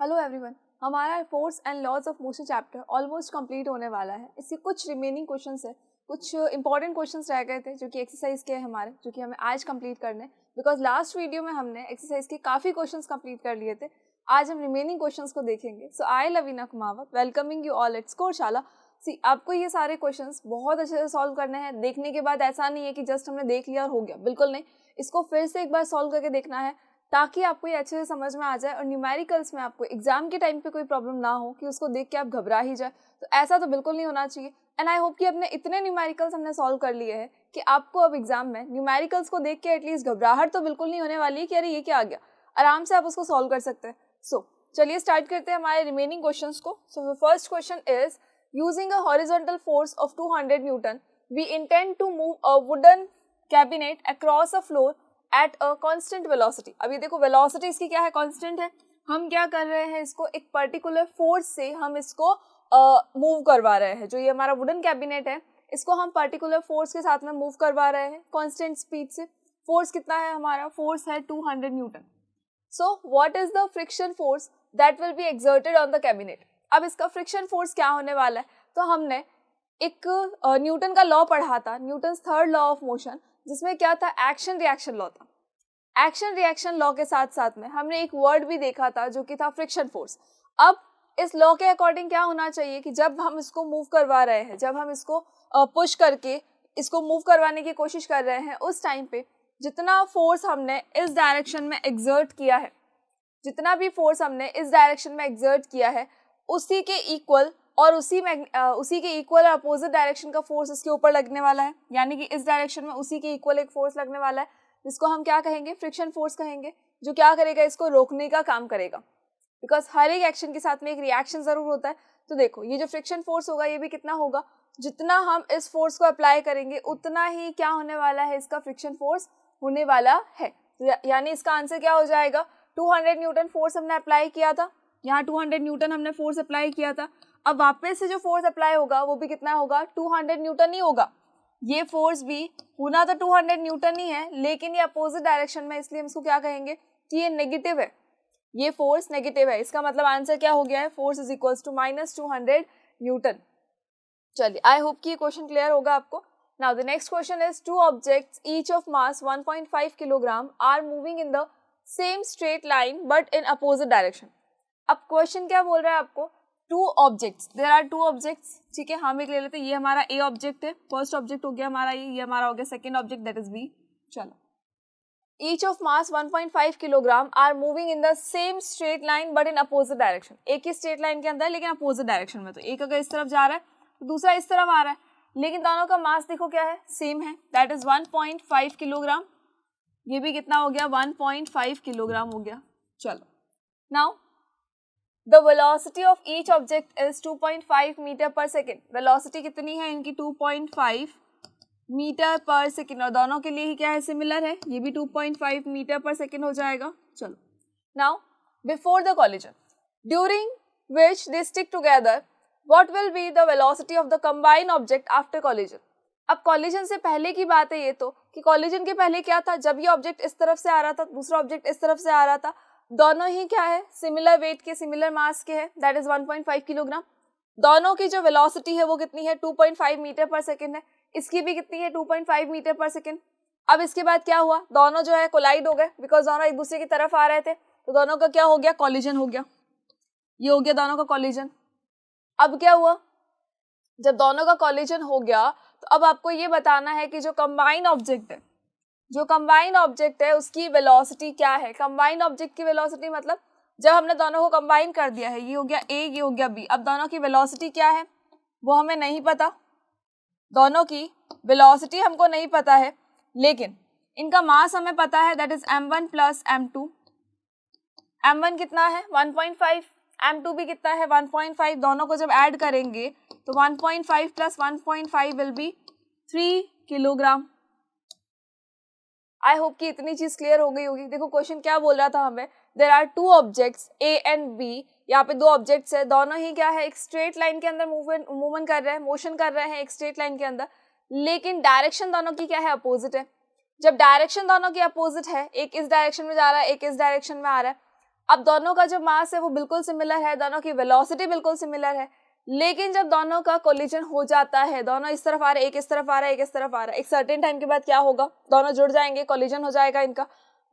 Hello everyone, हमारा force and laws of motion chapter almost complete होने वाला है। इसके कुछ रिमेनिंग क्वेश्चंस है, कुछ इंपॉर्टेंट क्वेश्चंस रह गए थे जो कि एक्सरसाइज के हमारे, जो कि हमें आज कंप्लीट करने, बिकॉज लास्ट वीडियो में हमने एक्सरसाइज के काफ़ी क्वेश्चंस कंप्लीट कर लिए थे। आज हम रिमेनिंग क्वेश्चंस को देखेंगे। So I Lavina Kumawat welcoming you all at Scoreshala. See, आपको ये सारे क्वेश्चंस बहुत अच्छे से सॉल्व करने हैं। देखने के बाद ऐसा नहीं है कि जस्ट हमने देख लिया और हो गया, बिल्कुल नहीं। इसको फिर से एक बार सॉल्व करके देखना है ताकि आपको ये अच्छे से समझ में आ जाए और न्यूमेरिकल्स में आपको एग्जाम के टाइम पे कोई प्रॉब्लम ना हो कि उसको देख के आप घबरा ही जाए। तो ऐसा तो बिल्कुल नहीं होना चाहिए। एंड आई होप कि अपने इतने न्यूमेरिकल्स हमने सॉल्व कर लिए हैं कि आपको अब एग्जाम में न्यूमेरिकल्स को देख के एटलीस्ट घबराहट तो बिल्कुल नहीं होने वाली है कि अरे ये क्या आ गया। आराम से आप उसको सॉल्व कर सकते हैं। सो चलिए स्टार्ट करते हैं हमारे रिमेनिंग क्वेश्चंस को। So first question is, using a horizontal force of 200 newton we intend to move a wooden cabinet across a floor at a constant velocity. अब ये देखो, वेलोसिटी इसकी क्या है, कांस्टेंट है। हम क्या कर रहे हैं, इसको एक पर्टिकुलर फोर्स से हम इसको मूव करवा रहे हैं। जो ये हमारा वुडन कैबिनेट है, इसको हम पर्टिकुलर फोर्स के साथ में मूव करवा रहे हैं कांस्टेंट स्पीड से। फोर्स कितना है हमारा, फोर्स है 200 Newton. So what is the friction force that will be exerted on the cabinet. अब इसका फ्रिक्शन फोर्स क्या होने वाला है, तो हमने एक न्यूटन का लॉ पढ़ा था, Newton's third law of motion, जिसमें क्या था, एक्शन रिएक्शन लॉ था। एक्शन रिएक्शन लॉ के साथ साथ में हमने एक वर्ड भी देखा था जो कि था फ्रिक्शन फोर्स। अब इस लॉ के अकॉर्डिंग क्या होना चाहिए कि जब हम इसको मूव करवा रहे हैं, जब हम इसको पुश करके इसको मूव करवाने की कोशिश कर रहे हैं, उस टाइम पे जितना फोर्स हमने इस डायरेक्शन में एक्सर्ट किया है, जितना भी फोर्स हमने इस डायरेक्शन में एक्सर्ट किया है, उसी के इक्वल और उसी के इक्वल अपोजिट डायरेक्शन का फोर्स इसके ऊपर लगने वाला है। यानी कि इस डायरेक्शन में उसी के इक्वल एक फोर्स लगने वाला है, जिसको हम क्या कहेंगे, फ्रिक्शन फोर्स कहेंगे, जो क्या करेगा, इसको रोकने का काम करेगा। बिकॉज हर एक एक्शन के साथ में एक रिएक्शन जरूर होता है। तो देखो, ये जो फ्रिक्शन फोर्स होगा, ये भी कितना होगा, जितना हम इस फोर्स को अप्लाई करेंगे उतना ही क्या होने वाला है, इसका फ्रिक्शन फोर्स होने वाला है। यानी इसका आंसर क्या हो जाएगा, 200 न्यूटन फोर्स हमने अप्लाई किया था, यहाँ 200 न्यूटन हमने फोर्स अप्लाई किया था। अब वापस से जो फोर्स अप्लाई होगा वो भी कितना होगा, 200 न्यूटन ही होगा। ये फोर्स भी होना तो 200 न्यूटन ही है, लेकिन ये अपोजिट डायरेक्शन में, इसलिए हम इसको क्या कहेंगे कि ये नेगेटिव है, ये फोर्स नेगेटिव है। इसका मतलब आंसर क्या हो गया है, force is equals to -200 newton. चलिए, आई होप कि ये क्वेश्चन क्लियर होगा आपको। Now the next question is, two objects each of mass 1.5 kilogram are moving in the same straight line but in opposite direction. अब question क्या बोल रहा है आपको, two objects, there are two objects, ठीक है। हम एक ले लेते हैं, ये हमारा ए ऑब्जेक्ट है, फर्स्ट ऑब्जेक्ट हो गया हमारा ये हमारा हो गया second object, that is B. चलो, each of mass 1.5 kilogram are moving in the same straight line but in opposite direction. एक ही स्ट्रेट लाइन के अंदर लेकिन अपोजिट डायरेक्शन में। तो एक अगर इस तरफ जा रहा है तो दूसरा इस तरफ आ रहा है, लेकिन दोनों का मास देखो क्या है, सेम है, दैट इज 1.5 किलोग्राम। ये भी कितना हो गया, 1.5 किलोग्राम हो गया। चलो, now the velocity of each object is 2.5 metre per second. Velocity कितनी है इनकी, 2.5 मीटर पर सेकेंड, और दोनों के लिए ही क्या है, सिमिलर है, ये भी 2.5 मीटर पर सेकेंड हो जाएगा। चलो, now before the collision during which they stick together what will be the velocity of the combined object after collision. अब कोलिजन से पहले की बात है ये तो, कि कोलिजन के पहले क्या था, जब ये ऑब्जेक्ट इस तरफ से आ रहा था, दूसरा ऑब्जेक्ट इस तरफ से आ रहा था, दोनों ही क्या है, सिमिलर वेट के, सिमिलर मास के हैं, दैट इज 1.5 किलोग्राम। दोनों की जो वेलोसिटी है वो कितनी है, 2.5 मीटर पर सेकेंड है। इसकी भी कितनी है, 2.5 मीटर पर सेकेंड। अब इसके बाद क्या हुआ, दोनों जो है कोलाइड हो गए, बिकॉज दोनों एक दूसरे की तरफ आ रहे थे, तो दोनों का क्या हो गया, कॉलिजन हो गया। ये हो गया दोनों का कॉलिजन। अब क्या हुआ, जब दोनों का कॉलिजन हो गया तो अब आपको ये बताना है कि जो कंबाइंड ऑब्जेक्ट है, जो कंबाइंड ऑब्जेक्ट है उसकी वेलोसिटी क्या है। कंबाइंड ऑब्जेक्ट की वेलोसिटी मतलब जब हमने दोनों को कंबाइन कर दिया है, ये हो गया ए, ये हो गया बी, अब दोनों की वेलोसिटी क्या है वो हमें नहीं पता, दोनों की वेलोसिटी हमको नहीं पता है, लेकिन इनका मास हमें पता है, that is m1 plus m2। m1 कितना है, 1.5, m2 भी कितना है, 1.5। दोनों को जब ऐड करेंगे तो 1.5 plus 1.5 will be 3 kilogram. I hope कि इतनी चीज क्लियर हो गई होगी। देखो क्वेश्चन क्या बोल रहा था हमें, there are two objects A and B, यहाँ पे दो ऑब्जेक्ट्स है, दोनों ही क्या है, एक स्ट्रेट लाइन के अंदर मूवमेंट कर रहे हैं, मोशन कर रहे हैं एक स्ट्रेट लाइन के अंदर, लेकिन डायरेक्शन दोनों की क्या है, अपोजिट है। जब डायरेक्शन दोनों की अपोजिट है, एक इस डायरेक्शन में जा रहा है, एक इस डायरेक्शन में आ रहा है, अब दोनों का जो मास है वो बिल्कुल सिमिलर है, दोनों की वेलोसिटी बिल्कुल सिमिलर है, लेकिन जब दोनों का कोलिजन हो जाता है, दोनों इस तरफ आ रहे हैं, एक इस तरफ आ रहा है, एक इस तरफ आ रहा है, एक सर्टेन टाइम के बाद क्या होगा, दोनों जुड़ जाएंगे, कोलिजन हो जाएगा इनका।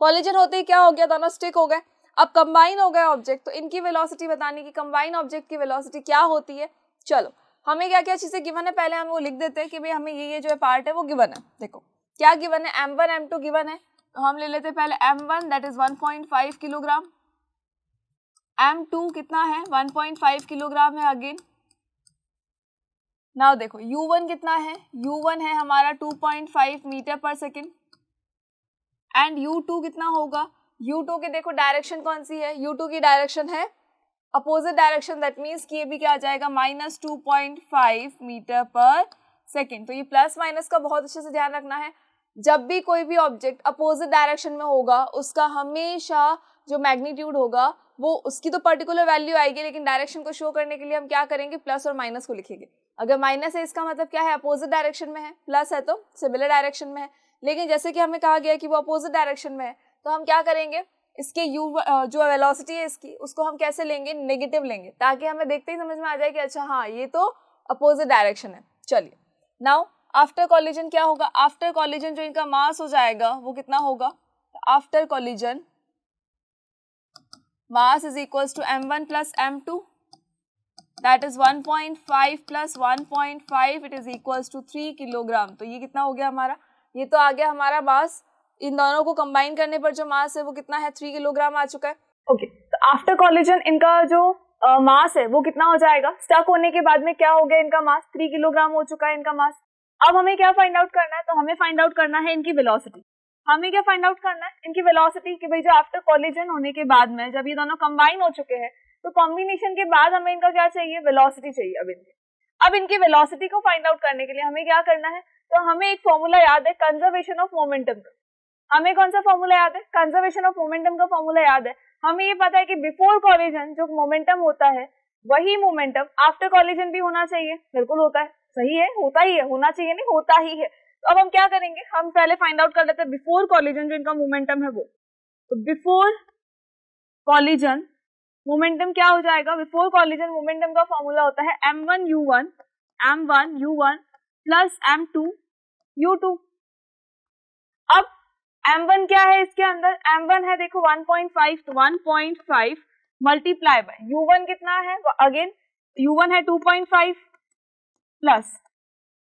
कोलिजन होते ही क्या हो गया, दोनों स्टिक हो गए, अब कंबाइन हो गए ऑब्जेक्ट। तो इनकी वेलोसिटी बताने की, कंबाइन ऑब्जेक्ट की वेलोसिटी क्या होती है। चलो हमें क्या क्या चीजें गिवन है, पहले हम वो लिख देते हैं कि भाई हमें ये जो पार्ट है वो गिवन है। देखो क्या गिवन है, m1 m2 गिवन है, तो हम ले लेते हैं पहले m1 that is 1.5 kilogram, m2 कितना है 1.5 किलोग्राम है अगेन। नाउ देखो u1 कितना है, u1 है हमारा 2.5 metre per second, and u2 कितना होगा, u2 की देखो डायरेक्शन कौन सी है, u2 की डायरेक्शन है अपोजिट डायरेक्शन, दैट मीन्स कि ये भी क्या आ जाएगा -2.5 मीटर पर सेकेंड। तो ये प्लस माइनस का बहुत अच्छे से ध्यान रखना है, जब भी कोई भी ऑब्जेक्ट अपोजिट डायरेक्शन में होगा उसका हमेशा जो मैग्नीट्यूड होगा वो उसकी तो पर्टिकुलर वैल्यू आएगी, लेकिन डायरेक्शन को शो करने के लिए हम क्या करेंगे, प्लस और माइनस को लिखेंगे। अगर माइनस है इसका मतलब क्या है, अपोजिट डायरेक्शन में है, प्लस है तो सिमिलर डायरेक्शन में है, लेकिन जैसे कि हमें कहा गया कि वो अपोजिट डायरेक्शन में है, तो हम क्या करेंगे, इसके u जो वेलोसिटी है इसकी उसको हम कैसे लेंगे, नेगेटिव लेंगे, ताकि हमें देखते ही समझ में आ जाए कि अच्छा हाँ ये तो अपोजिट डायरेक्शन है। चलिए नाउ आफ्टर कॉलिजन क्या होगा, आफ्टर कॉलिजन जो इनका मास हो जाएगा वो कितना होगा, after collision mass is equals to m1 plus m2 that is 1.5 plus 1.5 it is equals to 3 kilogram. तो ये कितना हो गया हमारा, ये तो आ गया हमारा मास, इन दोनों को कंबाइन करने पर जो मास है वो कितना है 3 किलोग्राम आ चुका है। ओके, तो आफ्टर कॉलिजन इनका जो मास है वो कितना हो जाएगा, स्टक होने के बाद में क्या हो गया इनका मास 3 किलोग्राम हो चुका है इनका मास। अब हमें क्या फाइंड आउट करना है, तो हमें फाइंड आउट करना है इनकी वेलोसिटी। हमें क्या फाइंड आउट करना है, इनकी वेलोसिटी, कि भाई जो आफ्टर कॉलिजन होने के बाद में जब ये दोनों कंबाइन हो चुके हैं तो कॉम्बिनेशन के बाद हमें इनका क्या चाहिए, वेलोसिटी चाहिए। अब इनकी वेलोसिटी को फाइंड आउट करने के लिए हमें क्या करना है, तो हमें एक फॉर्मूला याद है कंजर्वेशन ऑफ मोमेंटम का। हमें कौन सा फॉर्मूला याद है, कंजर्वेशन ऑफ मोमेंटम का फॉर्मूला याद है। हमें ये पता है कि बिफोर कॉलिजन जो मोमेंटम होता है वही मोमेंटम आफ्टर कॉलिजन भी होना चाहिए। बिल्कुल होता है, सही है, होता ही है, होना चाहिए नहीं, होता ही है। तो अब हम क्या करेंगे, हम पहले फाइंड आउट कर लेते हैं बिफोर कॉलिजन जो इनका मोमेंटम है वो। तो बिफोर कॉलिजन मोमेंटम क्या हो जाएगा, बिफोर कॉलिजन मोमेंटम का फॉर्मूला होता है m1u1 प्लस m2u2। अब m1 क्या है इसके अंदर, m1 है देखो 1.5, तो 1.5 मल्टीप्लाई बाय u1 कितना है, अगेन u1 है 2.5 प्लस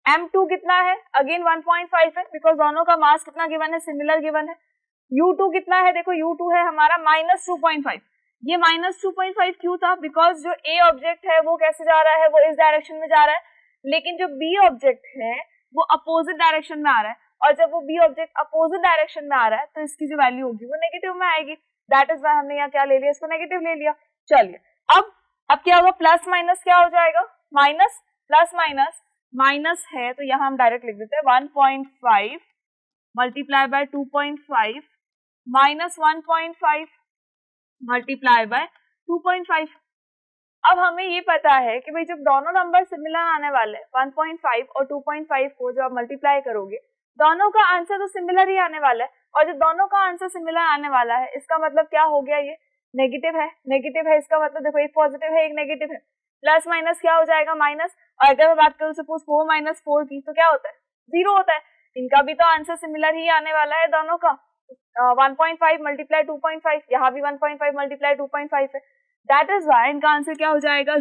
m2 कितना है, अगेन 1.5 है, बिकॉज दोनों का मास कितना गिवन है, सिमिलर गिवन है। u2 कितना है, देखो u2 है हमारा -2.5। ये -2.5 क्यों था, बिकॉज जो a ऑब्जेक्ट है वो कैसे जा रहा है, वो इस डायरेक्शन में जा रहा है, लेकिन जो b ऑब्जेक्ट है वो अपोजिट डायरेक्शन में आ रहा है, और जब वो b ऑब्जेक्ट अपोजिट डायरेक्शन में आ रहा है तो इसकी जो वैल्यू होगी वो नेगेटिव में आएगी। दैट इज व्हाई हमने यहाँ क्या ले लिया, इसको नेगेटिव ले लिया। चलिए अब क्या होगा, प्लस माइनस क्या हो जाएगा, माइनस प्लस माइनस माइनस है, तो यहाँ हम डायरेक्ट लिख देते हैं 1.5 multiply by 2.5 minus 1.5 multiply by 2.5। अब हमें ये पता है कि भाई जब दोनों नंबर सिमिलर आने वाले 1.5 और 2.5 को जब आप मल्टीप्लाई करोगे दोनों का आंसर तो सिमिलर ही आने वाला है, और जब दोनों का आंसर सिमिलर आने वाला है इसका मतलब क्या हो गया, ये नेगेटिव है। नेगेटिव है इसका मतलब देखो एक पॉजिटिव है एक नेगेटिव है, प्लस माइनस क्या हो जाएगा माइनस, और अगर मैं बात करूँ सपोज 4 माइनस 4 की तो क्या होता है, 0 होता है। इनका भी तो आंसर सिमिलर ही आने वाला है दोनों का, 1.5 मल्टीप्लाई 2.5, यहाँ भी 1.5 मल्टीप्लाई 2.5 है। दैट इज वाई इनका आंसर क्या हो जाएगा,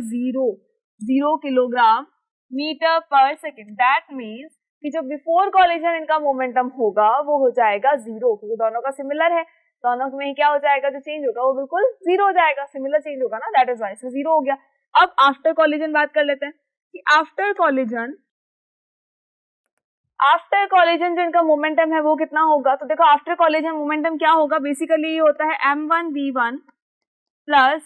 0 kilogram metre per second. That means कि जो बिफोर कॉलिजन इनका मोमेंटम होगा वो हो जाएगा 0, क्योंकि दोनों का सिमिलर है, दोनों में क्या हो जाएगा, जो चेंज होगा वो बिल्कुल 0 हो जाएगा, सिमिलर चेंज होगा ना, दैट इज वाई 0 हो गया। अब आफ्टर कॉलिजन बात कर लेते हैं कि आफ्टर कॉलिजन जो इनका मोमेंटम है वो कितना होगा। तो देखो आफ्टर कॉलिजन मोमेंटम क्या होगा, बेसिकली ये होता है m1v1 प्लस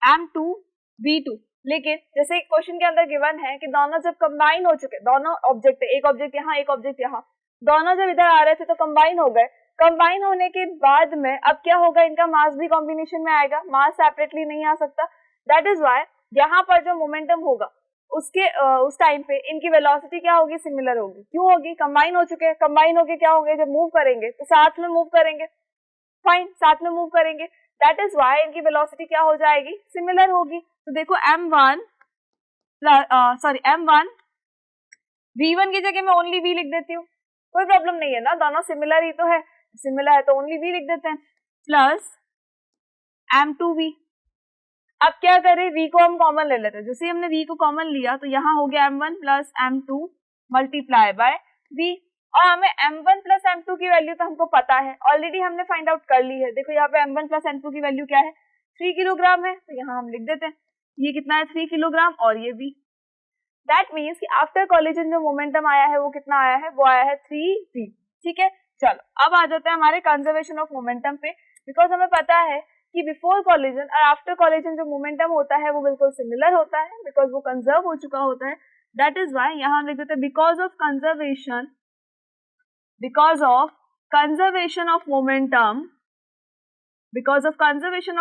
m2v2। लेकिन जैसे क्वेश्चन के अंदर गिवन है कि दोनों जब कंबाइन हो चुके, दोनों ऑब्जेक्ट, एक ऑब्जेक्ट यहाँ एक ऑब्जेक्ट यहाँ, दोनों जब इधर आ रहे थे तो कंबाइन हो गए। कंबाइन होने के बाद में अब क्या होगा, इनका मास भी कॉम्बिनेशन में आएगा, मास सेपरेटली नहीं आ सकता। दैट इज वाई यहाँ पर जो मोमेंटम होगा उसके उस टाइम पे इनकी वेलोसिटी क्या होगी, सिमिलर होगी। क्यों होगी, कंबाइन हो चुके हैं, कंबाइन होके क्या होंगे, जब मूव करेंगे तो साथ में मूव करेंगे, फाइन, साथ में मूव करेंगे, दैट इज वाई इनकी वेलोसिटी क्या हो जाएगी, सिमिलर होगी। तो देखो m1 v1 की जगह मैं ओनली v लिख देती हूँ, कोई प्रॉब्लम नहीं है ना, दोनों सिमिलर ही तो है, सिमिलर है तो ओनली v लिख देते हैं, प्लस m2v। अब क्या करें, v को हम कॉमन ले लेते हैं, जैसे हमने v को कॉमन लिया तो यहाँ हो गया m1 plus m2 multiply by v, और हमें m1 प्लस m2 की वैल्यू तो हमको पता है, ऑलरेडी हमने फाइंड आउट कर ली है। देखो यहाँ पे m1 प्लस m2 की वैल्यू क्या है, 3 किलोग्राम है, तो यहाँ हम लिख देते हैं ये कितना है 3 किलोग्राम और ये v। दैट मीन्स कि आफ्टर कॉलिजन जो मोमेंटम आया है वो कितना आया है, वो आया है 3v। ठीक है, चलो अब आ जाते हैं हमारे कंजर्वेशन ऑफ मोमेंटम पे, बिकॉज हमें पता है कि बिफोर कॉलिजन और आफ्टर कॉलिजन जो मोमेंटम होता है वो बिल्कुल सिमिलर होता है, बिकॉज वो कंजर्व हो चुका होता है। दैट इज वाई यहाँ हम लिख देते हैं because of conservation of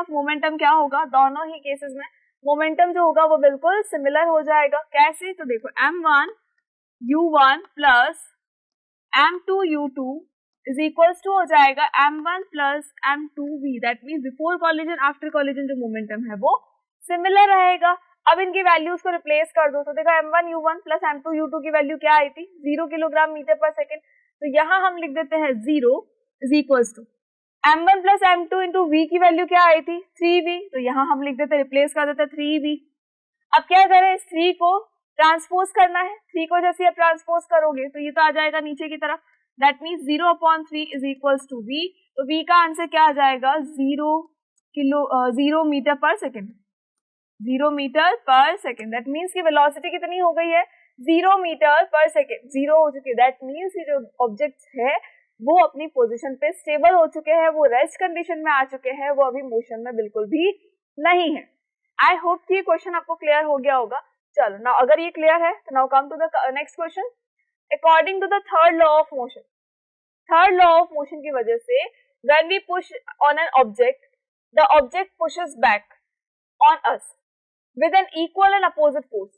momentum क्या होगा, दोनों ही केसेस में मोमेंटम जो होगा वो बिल्कुल सिमिलर हो जाएगा। कैसे, तो देखो m1 u1 plus m2 u2 is equals to हो जाएगा m1 plus m2v। That means before collision after collision जो मोमेंटम है वो सिमिलर रहेगा। अब इनकी वैल्यूज को रिप्लेस कर दो, तो देखो m1 u1 plus m2 u2 की वैल्यू क्या आई थी, 0 किलोग्राम मीटर पर सेकेंड, तो यहाँ हम लिख देते हैं 0 is equals to m1 plus m2 into v की वैल्यू क्या आई थी 3v, तो यहाँ हम लिख देते हैं, रिप्लेस कर देते हैं 3v। अब क्या करें, इस 3 को ट्रांसपोज करना है, 3 को जैसे आप ट्रांसपोज करोगे तो ये तो आ जाएगा नीचे की तरफ, that means 0/3 is equals to v, तो v का आंसर क्या आ जाएगा 0 metre per second, 0 metre per second. That means की वेलोसिटी कितनी हो गई है 0 मीटर पर सेकेंड, 0 हो चुकी है। दैट मीन्स ये जो ऑब्जेक्ट है वो अपनी पोजीशन पे स्टेबल हो चुके हैं, वो रेस्ट कंडीशन में आ चुके हैं, वो अभी मोशन में बिल्कुल भी नहीं है। आई होप कि क्वेश्चन आपको क्लियर हो गया होगा। चलो नाउ अगर ये क्लियर है तो now come to the next question. According to the third law of motion की वजह से when we push on an object the object pushes back on us with an equal and opposite force.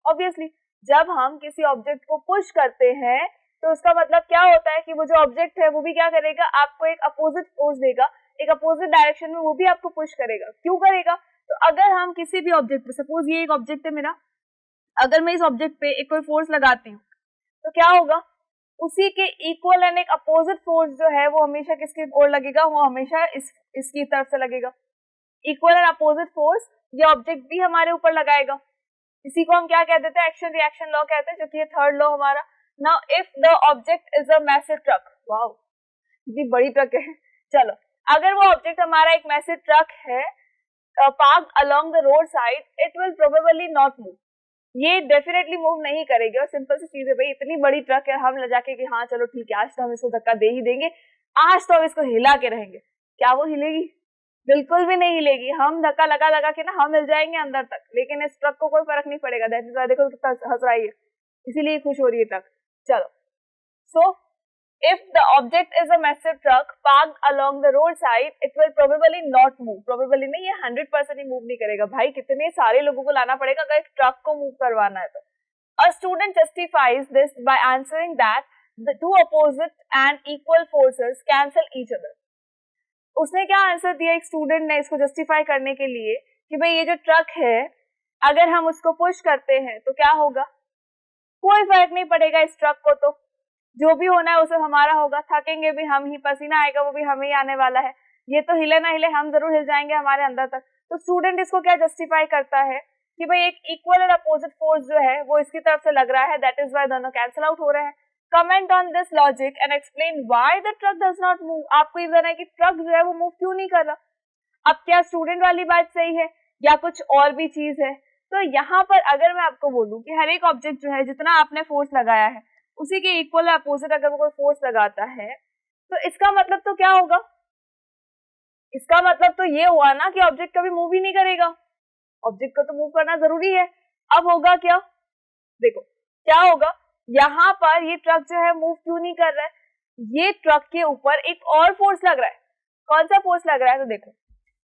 Obviously जब हम किसी object को push करते हैं तो उसका मतलब क्या होता है कि वो जो ऑब्जेक्ट है वो भी क्या करेगा, आपको एक अपोजिट फोर्स देगा, एक अपोजिट डायरेक्शन में वो भी आपको पुश करेगा। क्यों करेगा, तो अगर हम किसी भी ऑब्जेक्ट पे, सपोज ये एक ऑब्जेक्ट है मेरा, अगर मैं इस ऑब्जेक्ट पे एक कोई फोर्स लगाती हूँ तो क्या होगा, उसी के इक्वल एंड एक अपोजिट फोर्स जो है वो हमेशा किसकी ओर लगेगा, वो हमेशा इसकी तरफ से लगेगा। इक्वल एंड अपोजिट फोर्स ये ऑब्जेक्ट भी हमारे ऊपर लगाएगा, इसी को हम क्या कह देते हैं, एक्शन रिएक्शन लॉ कहते हैं, जो कि थर्ड लॉ हमारा। Now if the object is a massive truck, wow कितनी बड़ी ट्रक है, चलो अगर वो ऑब्जेक्ट हमारा एक मैसिव ट्रक है parked along the road side, it will probably not move, ये डेफिनेटली मूव नहीं करेगी। और सिंपल सी चीज है भाई, इतनी बड़ी ट्रक है, हम ले जाके कि हाँ चलो ठीक है आज तो हम इसको धक्का दे ही देंगे, आज तो हम इसको हिला के रहेंगे, क्या वो हिलेगी, बिल्कुल भी नहीं हिलेगी। हम धक्का लगा लगा के ना हम मिल जाएंगे अंदर तक, लेकिन इस ट्रक को कोई फर्क नहीं पड़ेगा। दैट इज देखो कितना हंस रही है, इसीलिए खुश हो रही है ट्रक। चलो, so if the object is a massive truck parked along the road side, it will probably not move, probably नहीं, ये 100% ही मूव नहीं करेगा। भाई कितने सारे लोगों को लाना पड़ेगा अगर एक ट्रक को मूव करवाना है तो। A student justifies this by answering that the two opposite and equal forces cancel each other. उसने क्या आंसर दिया एक स्टूडेंट ने इसको जस्टिफाई करने के लिए कि भाई ये जो ट्रक है अगर हम उसको पुश करते हैं तो क्या होगा, कोई फर्क नहीं पड़ेगा इस ट्रक को, तो जो भी होना है वो सब हमारा होगा, थकेंगे भी हम ही, पसीना आएगा वो भी हमें ही आने वाला है, ये तो हिले ना हिले हम जरूर हिल जाएंगे हमारे अंदर तक। तो स्टूडेंट इसको क्या जस्टिफाई करता है कि भाई एक इक्वल और अपोजिट फोर्स जो है वो इसकी तरफ से लग रहा है, दैट इज वाई दोनों कैंसिल आउट हो रहे हैं। Comment on this logic and explain why the truck does not move. आपको ये बताना है कि ट्रक जो है वो मूव क्यों नहीं कर रहा। अब क्या स्टूडेंट वाली बात सही है या कुछ और भी चीज है, तो यहाँ पर अगर मैं आपको बोलूं कि हर एक ऑब्जेक्ट जो है जितना आपने फोर्स लगाया है उसी के इक्वल अपोजिट अगर वो कोई फोर्स लगाता है तो इसका मतलब तो क्या होगा, इसका मतलब तो ये हुआ ना कि ऑब्जेक्ट कभी मूव ही नहीं करेगा, ऑब्जेक्ट को तो मूव करना जरूरी है। अब होगा क्या, देखो क्या होगा, यहाँ पर ये ट्रक जो है मूव क्यों नहीं कर रहा है, ये ट्रक के ऊपर एक और फोर्स लग रहा है। कौन सा फोर्स लग रहा है, तो देखो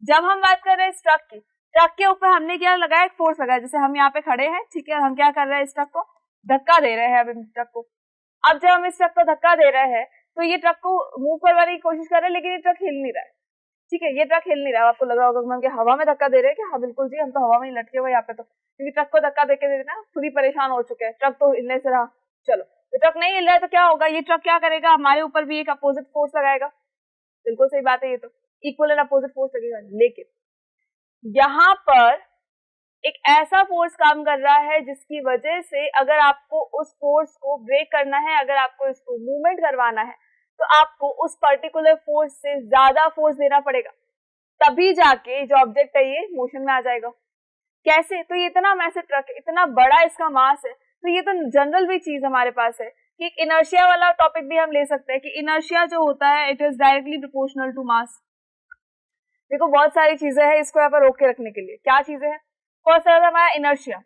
जब हम बात कर रहे हैं इस ट्रक की, ट्रक के ऊपर हमने क्या लगाया, एक फोर्स लगाया। जैसे हम यहाँ पे खड़े हैं, ठीक है, हम क्या कर रहे हैं, इस ट्रक को धक्का दे रहे हैं। अब इस ट्रक को, अब जब हम इस ट्रक को धक्का दे रहे हैं तो ये ट्रक को मूव करवाने की कोशिश कर रहे हैं, लेकिन ये ट्रक हिल नहीं रहा है। ठीक है, ये ट्रक हिल नहीं रहा, आपको लग रहा होगा कि हवा में धक्का दे रहे हैं क्या? हाँ बिल्कुल जी, हम तो हवा में ही लटके हुए यहाँ पे, तो क्योंकि ट्रक को धक्का देके देना खुद ही परेशान हो चुके हैं, ट्रक तो हिलने से रहा। चलो, तो ट्रक नहीं हिल रहा है तो क्या होगा, ये ट्रक क्या करेगा, हमारे ऊपर भी एक अपोजिट फोर्स लगाएगा। बिल्कुल सही बात है, ये तो इक्वल एंड अपोजिट फोर्स लगेगा। लेकिन यहाँ पर एक ऐसा फोर्स काम कर रहा है जिसकी वजह से अगर आपको उस फोर्स को ब्रेक करना है, अगर आपको इसको मूवमेंट करवाना है, तो आपको उस पर्टिकुलर फोर्स से ज्यादा फोर्स देना पड़ेगा, तभी जाके जो ऑब्जेक्ट है ये मोशन में आ जाएगा। कैसे? तो ये इतना मैसिव ट्रक है, इतना बड़ा इसका मास है, तो ये तो जनरल भी चीज हमारे पास है कि इनर्शिया वाला टॉपिक भी हम ले सकते हैं कि इनर्शिया जो होता है it is directly proportional to mass. देखो बहुत सारी चीजें हैं इसको यहाँ पर रोक के रखने के लिए। क्या चीजें हैं? फर्स्ट है हमारा इनर्शिया।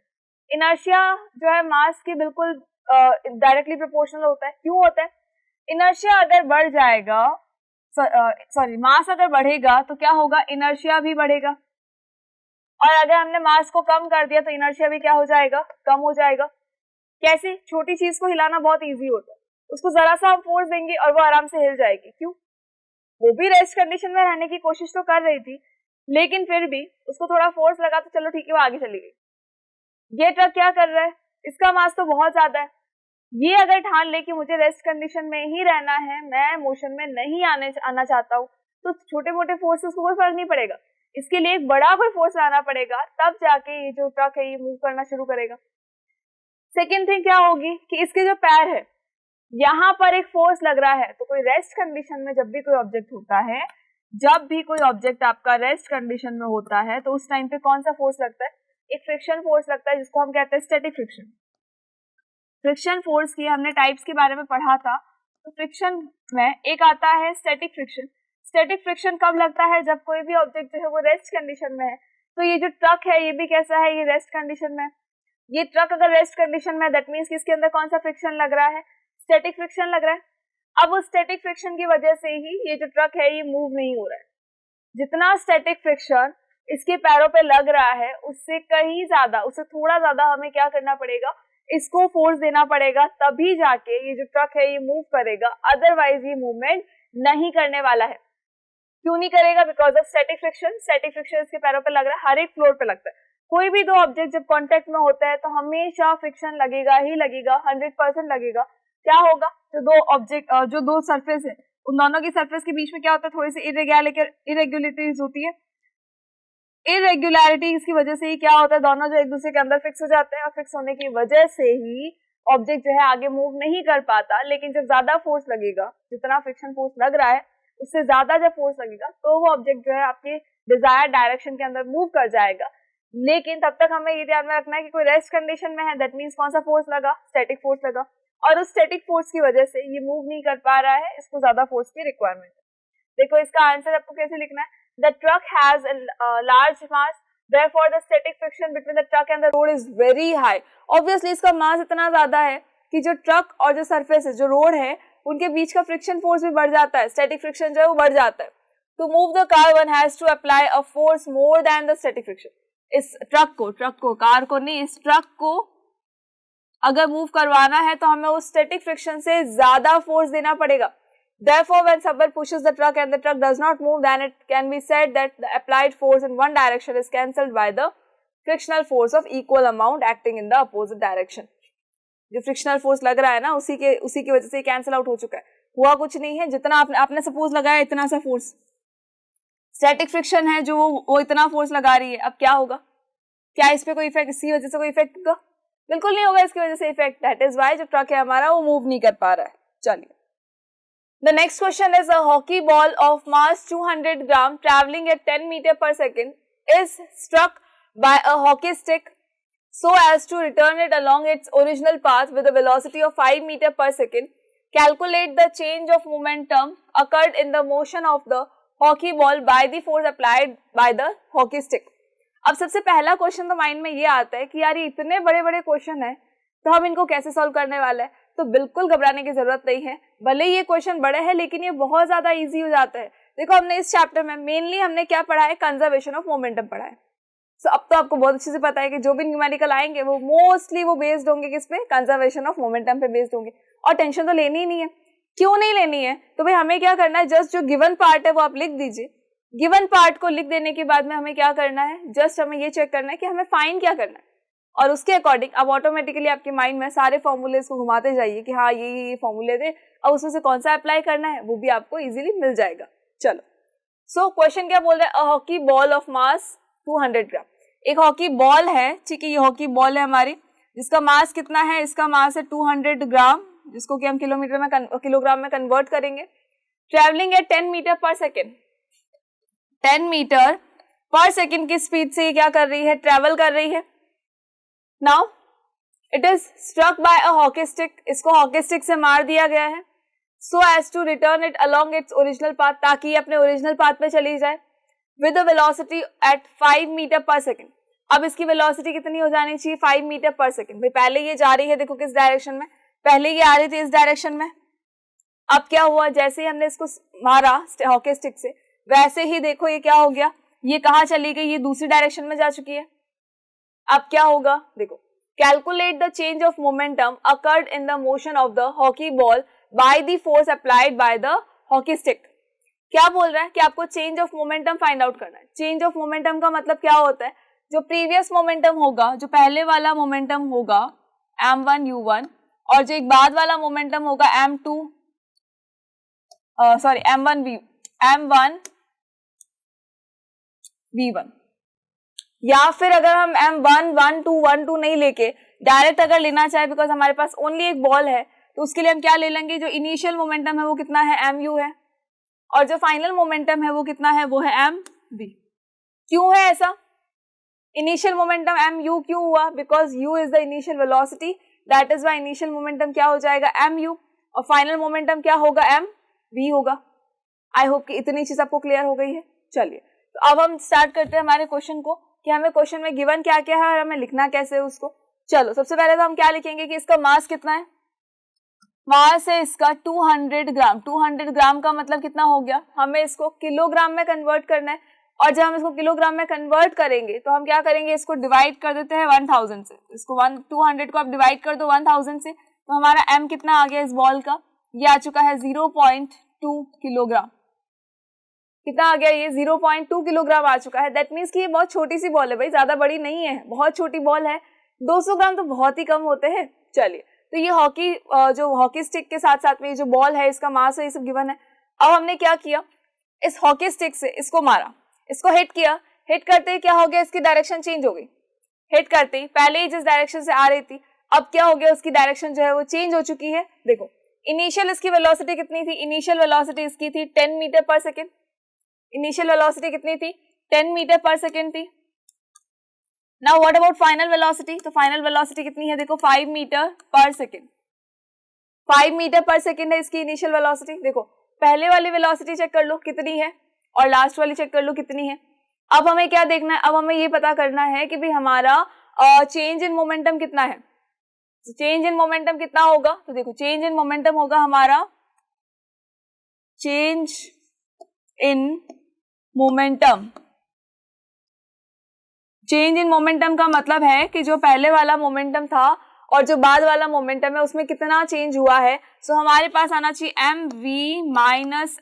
इनर्शिया जो है मास के बिल्कुल डायरेक्टली प्रोपोर्शनल होता है। क्यों होता है? इनर्शिया अगर बढ़ जाएगा, सॉरी मास अगर बढ़ेगा तो क्या होगा, इनर्शिया भी बढ़ेगा, और अगर हमने मास को कम कर दिया तो इनर्शिया भी क्या हो जाएगा, कम हो जाएगा। कैसे? छोटी चीज को हिलाना बहुत इजी होता है, उसको जरा सा हम फोर्स देंगे और वो आराम से हिल जाएगी। क्यों? वो भी रेस्ट कंडीशन में रहने की कोशिश तो कर रही थी, लेकिन फिर भी उसको थोड़ा फोर्स लगा तो चलो ठीक है वो आगे चली गई। ये ट्रक क्या कर रहा है, इसका मास तो बहुत ज्यादा है, ये अगर ठान ले कि मुझे रेस्ट कंडीशन में ही रहना है, मैं मोशन में नहीं आना चाहता हूँ, तो छोटे मोटे फोर्स को कोई फर्क नहीं पड़ेगा, इसके लिए एक बड़ा कोई फोर्स लाना पड़ेगा, तब जाके ये जो ट्रक है ये मूव करना शुरू करेगा। सेकेंड थिंग क्या होगी कि इसके जो पैर है यहाँ पर एक फोर्स लग रहा है, तो कोई रेस्ट कंडीशन में जब भी कोई ऑब्जेक्ट होता है, जब भी कोई ऑब्जेक्ट आपका रेस्ट कंडीशन में होता है तो उस टाइम पे कौन सा फोर्स लगता है, एक फ्रिक्शन फोर्स लगता है जिसको हम कहते हैं स्टैटिक फ्रिक्शन। फ्रिक्शन फोर्स की हमने टाइप्स के बारे में पढ़ा था, तो फ्रिक्शन में एक आता है स्टैटिक फ्रिक्शन। स्टैटिक फ्रिक्शन कब लगता है, जब कोई भी ऑब्जेक्ट जो है वो रेस्ट कंडीशन में है। तो ये जो ट्रक है ये भी कैसा है, ये रेस्ट कंडीशन में है। ये ट्रक अगर रेस्ट कंडीशन में है दैट मींस इसके अंदर कौन सा फ्रिक्शन लग रहा है, स्टैटिक फ्रिक्शन लग रहा है। अब उस स्टैटिक फ्रिक्शन की वजह से ही ये जो ट्रक है ये मूव नहीं हो रहा है। जितना स्टैटिक फ्रिक्शन इसके पैरों पे लग रहा है उससे कहीं ज्यादा, उससे थोड़ा ज्यादा हमें क्या करना पड़ेगा, इसको फोर्स देना पड़ेगा, तभी जाके ये जो ट्रक है ये मूव करेगा, अदरवाइज ये मूवमेंट नहीं करने वाला है। क्यों नहीं करेगा? Because of static friction. Static friction इसके पैरों पे लग रहा है, हर एक फ्लोर पे लगता है। कोई भी दो ऑब्जेक्ट जब कांटेक्ट में होता है तो हमेशा फ्रिक्शन लगेगा ही लगेगा, 100% लगेगा। क्या होगा, जो दो ऑब्जेक्ट जो दो सरफेस है उन दोनों की सरफेस के बीच में क्या होता है, थोड़ी सी इरेगुलरिटीज होती है। इरेगुलरिटीज की वजह से ही क्या होता है, दोनों जो एक दूसरे के अंदर फिक्स हो जाते हैं, और फिक्स होने की वजह से ही ऑब्जेक्ट जो है आगे मूव नहीं कर पाता। लेकिन जब ज्यादा फोर्स लगेगा, जितना फ्रिक्शन फोर्स लग रहा है उससे ज्यादा जब फोर्स लगेगा तो वो ऑब्जेक्ट जो है आपके डिजायर्ड डायरेक्शन के अंदर मूव कर जाएगा। लेकिन तब तक हमें ये ध्यान में रखना है कि कोई रेस्ट कंडीशन में है, दैट मींस कौन सा फोर्स लगा, स्टैटिक फोर्स लगा, और उस स्टैटिक फोर्स की वजह से ये मूव नहीं कर पा रहा है, इसको ज्यादा फोर्स की रिक्वायरमेंट है। देखो इसका आंसर आपको कैसे लिखना है, the truck has a large mass, therefore the static friction between the truck and the road is very high। obviously इसका मास इतना ज्यादा है कि जो ट्रक और जो सरफेस है, जो रोड है, उनके बीच का फ्रिक्शन फोर्स भी बढ़ जाता है, स्टैटिक फ्रिक्शन जो है वो बढ़ जाता है। To move the car one has to apply a force more than the static friction. इस ट्रक को कार को नहीं, इस ट्रक को अगर मूव करवाना है तो हमें उस स्टैटिक फ्रिक्शन से ज्यादा फोर्स देना पड़ेगा। Therefore, when someone pushes the truck and the truck does not move, then it can be said that the applied force in one direction is cancelled by the frictional force of equal amount acting in the opposite direction। जो frictional force लग रहा है ना, उसी की वजह से cancel out हो चुका है। हुआ कुछ नहीं है, जितना आपने सपोज लगाया इतना सा फोर्स, स्टैटिक फ्रिक्शन है जो वो इतना फोर्स लगा रही है। अब क्या होगा, क्या इस पे कोई इफेक्ट, इसी वजह से कोई इफेक्ट होगा? बिल्कुल नहीं होगा इसकी वजह से इफेक्ट। दैट इज वाई जो ट्रक है हमारा वो मूव नहीं कर पा रहा है। चलिए, the next question is, a hockey ball of mass 200 gram traveling at 10 meter per second is struck by a hockey stick so as to return it along its original path with a velocity of 5 meter per second. Calculate the change of momentum occurred in the motion of the hockey ball by the force applied by the hockey stick। अब सबसे पहला question तो mind में ये आता है कि यार ये इतने बड़े बड़े क्वेश्चन है तो हम इनको कैसे सॉल्व करने वाले हैं। तो बिल्कुल घबराने की जरूरत नहीं है, भले ही ये क्वेश्चन बड़े हैं लेकिन ये बहुत ज्यादा इजी हो जाता है। देखो हमने इस चैप्टर में मेनली हमने क्या पढ़ा है, कंजर्वेशन ऑफ मोमेंटम पढ़ा है। सो अब तो आपको बहुत अच्छे से पता है कि जो भी न्यूमेरिकल आएंगे वो मोस्टली वो बेस्ड होंगे किस पे, कंजर्वेशन ऑफ मोमेंटम पे बेस्ड होंगे। और टेंशन तो लेनी ही नहीं है। क्यों नहीं लेनी है? तो भाई हमें क्या करना है, जस्ट जो गिवन पार्ट है वो आप लिख दीजिए, गिवन पार्ट को लिख देने के बाद में हमें क्या करना है, जस्ट हमें ये चेक करना है कि हमें फाइंड क्या करना है, और उसके अकॉर्डिंग अब ऑटोमेटिकली आपके माइंड में सारे फॉर्मूले को घुमाते जाइए कि हाँ ये फॉर्मूले थे, अब उसमें से कौन सा अप्लाई करना है वो भी आपको इजीली मिल जाएगा। चलो, सो क्वेश्चन क्या बोल रहा है, a hockey ball of mass 200 ग्राम। एक हॉकी बॉल है, ठीक है, ये हॉकी बॉल है हमारी, जिसका मास कितना है, इसका मास है 200 ग्राम, जिसको कि हम किलोग्राम में कन्वर्ट करेंगे। Travelling at 10 metre per second, 10 metre per second की स्पीड से ये क्या कर रही है, ट्रेवल कर रही है। Now it is struck by a hockey stick, इसको हॉकी स्टिक से मार दिया गया है, so as to return it along its original path, ताकि अपने ओरिजिनल पाथ पे चली जाए, with a velocity at 5 metre per second. अब इसकी वेलोसिटी कितनी हो जानी चाहिए, 5 मीटर पर सेकेंड। भाई पहले ये जा रही है, देखो किस डायरेक्शन में, पहले ये आ रही थी इस डायरेक्शन में, अब क्या हुआ, जैसे ही हमने इसको मारा हॉकी स्टिक से, वैसे ही देखो ये क्या हो गया, ये कहाँ चली गई, ये दूसरी डायरेक्शन में जा चुकी है। अब क्या होगा, देखो, calculate the change of momentum occurred in the motion of the hockey ball by the force applied by the hockey stick. क्या बोल रहा है कि आपको change of momentum find out करना है। चेंज ऑफ मोमेंटम का मतलब क्या होता है, जो प्रीवियस मोमेंटम होगा, जो पहले वाला मोमेंटम होगा m1 u1, और जो एक बाद वाला मोमेंटम होगा m1 v1, या फिर अगर हम m1 1 2 1 2 नहीं लेके डायरेक्ट अगर लेना चाहे, बिकॉज हमारे पास ओनली एक बॉल है, तो उसके लिए हम क्या ले लेंगे, जो इनिशियल मोमेंटम है वो कितना है, mu है, और जो फाइनल मोमेंटम है वो कितना है, वो है mv। क्यों है ऐसा, इनिशियल मोमेंटम mu क्यों हुआ, because u is the initial velocity, that is why initial momentum क्या हो जाएगा, mu, और फाइनल मोमेंटम क्या होगा, mv होगा। आई होप कि इतनी चीज आपको क्लियर हो गई है। चलिए, तो अब हम स्टार्ट करते हैं हमारे क्वेश्चन को, कि हमें क्वेश्चन में गिवन क्या क्या है और हमें लिखना कैसे है उसको। चलो, सबसे पहले तो हम क्या लिखेंगे कि इसका मास कितना है, मास है इसका 200 ग्राम। 200 ग्राम का मतलब कितना हो गया, हमें इसको किलोग्राम में कन्वर्ट करना है, और जब हम इसको किलोग्राम में कन्वर्ट करेंगे तो हम क्या करेंगे, इसको डिवाइड कर देते हैं 1000 से। इसको 200 को आप डिवाइड कर दो 1000 से, तो हमारा m कितना आ गया इस बॉल का, ये आ चुका है 0.2 किलोग्राम। कितना आ गया, ये 0.2 किलोग्राम आ चुका है। दैट मीन्स कि ये बहुत छोटी सी बॉल है भाई, ज्यादा बड़ी नहीं है, बहुत छोटी बॉल है, 200 ग्राम तो बहुत ही कम होते हैं। चलिए, तो ये हॉकी जो हॉकी स्टिक के साथ साथ में ये जो बॉल है, इसका मास है, ये सब गिवन है। अब हमने क्या किया, इस हॉकी स्टिक से इसको मारा, इसको हिट किया, हिट करते ही क्या हो गया, इसकी डायरेक्शन चेंज हो गई। हिट करते ही पहले ही जिस डायरेक्शन से आ रही थी, अब क्या हो गया, उसकी डायरेक्शन जो है वो चेंज हो चुकी है। देखो, इनिशियल इसकी वेलोसिटी कितनी थी, इनिशियल वेलोसिटी इसकी थी 10 metre per second. Initial velocity कितनी थी, 10 मीटर पर सेकेंड थी। Now what about final velocity, तो फाइनल वेलोसिटी कितनी है, देखो 5 metre per second. 5 metre per second है इसकी इनिशियल वेलोसिटी। देखो, पहले वाली वेलोसिटी चेक कर लो कितनी है, और लास्ट वाली चेक कर लो कितनी है। अब हमें क्या देखना है, अब हमें ये पता करना है कि भाई हमारा चेंज इन मोमेंटम कितना है। चेंज इन मोमेंटम कितना होगा, तो देखो, चेंज इन मोमेंटम होगा हमारा, change in momentum, change in momentum का मतलब है कि जो पहले वाला मोमेंटम था और जो बाद वाला मोमेंटम है उसमें कितना चेंज हुआ है। सो हमारे पास आना चाहिए mv minus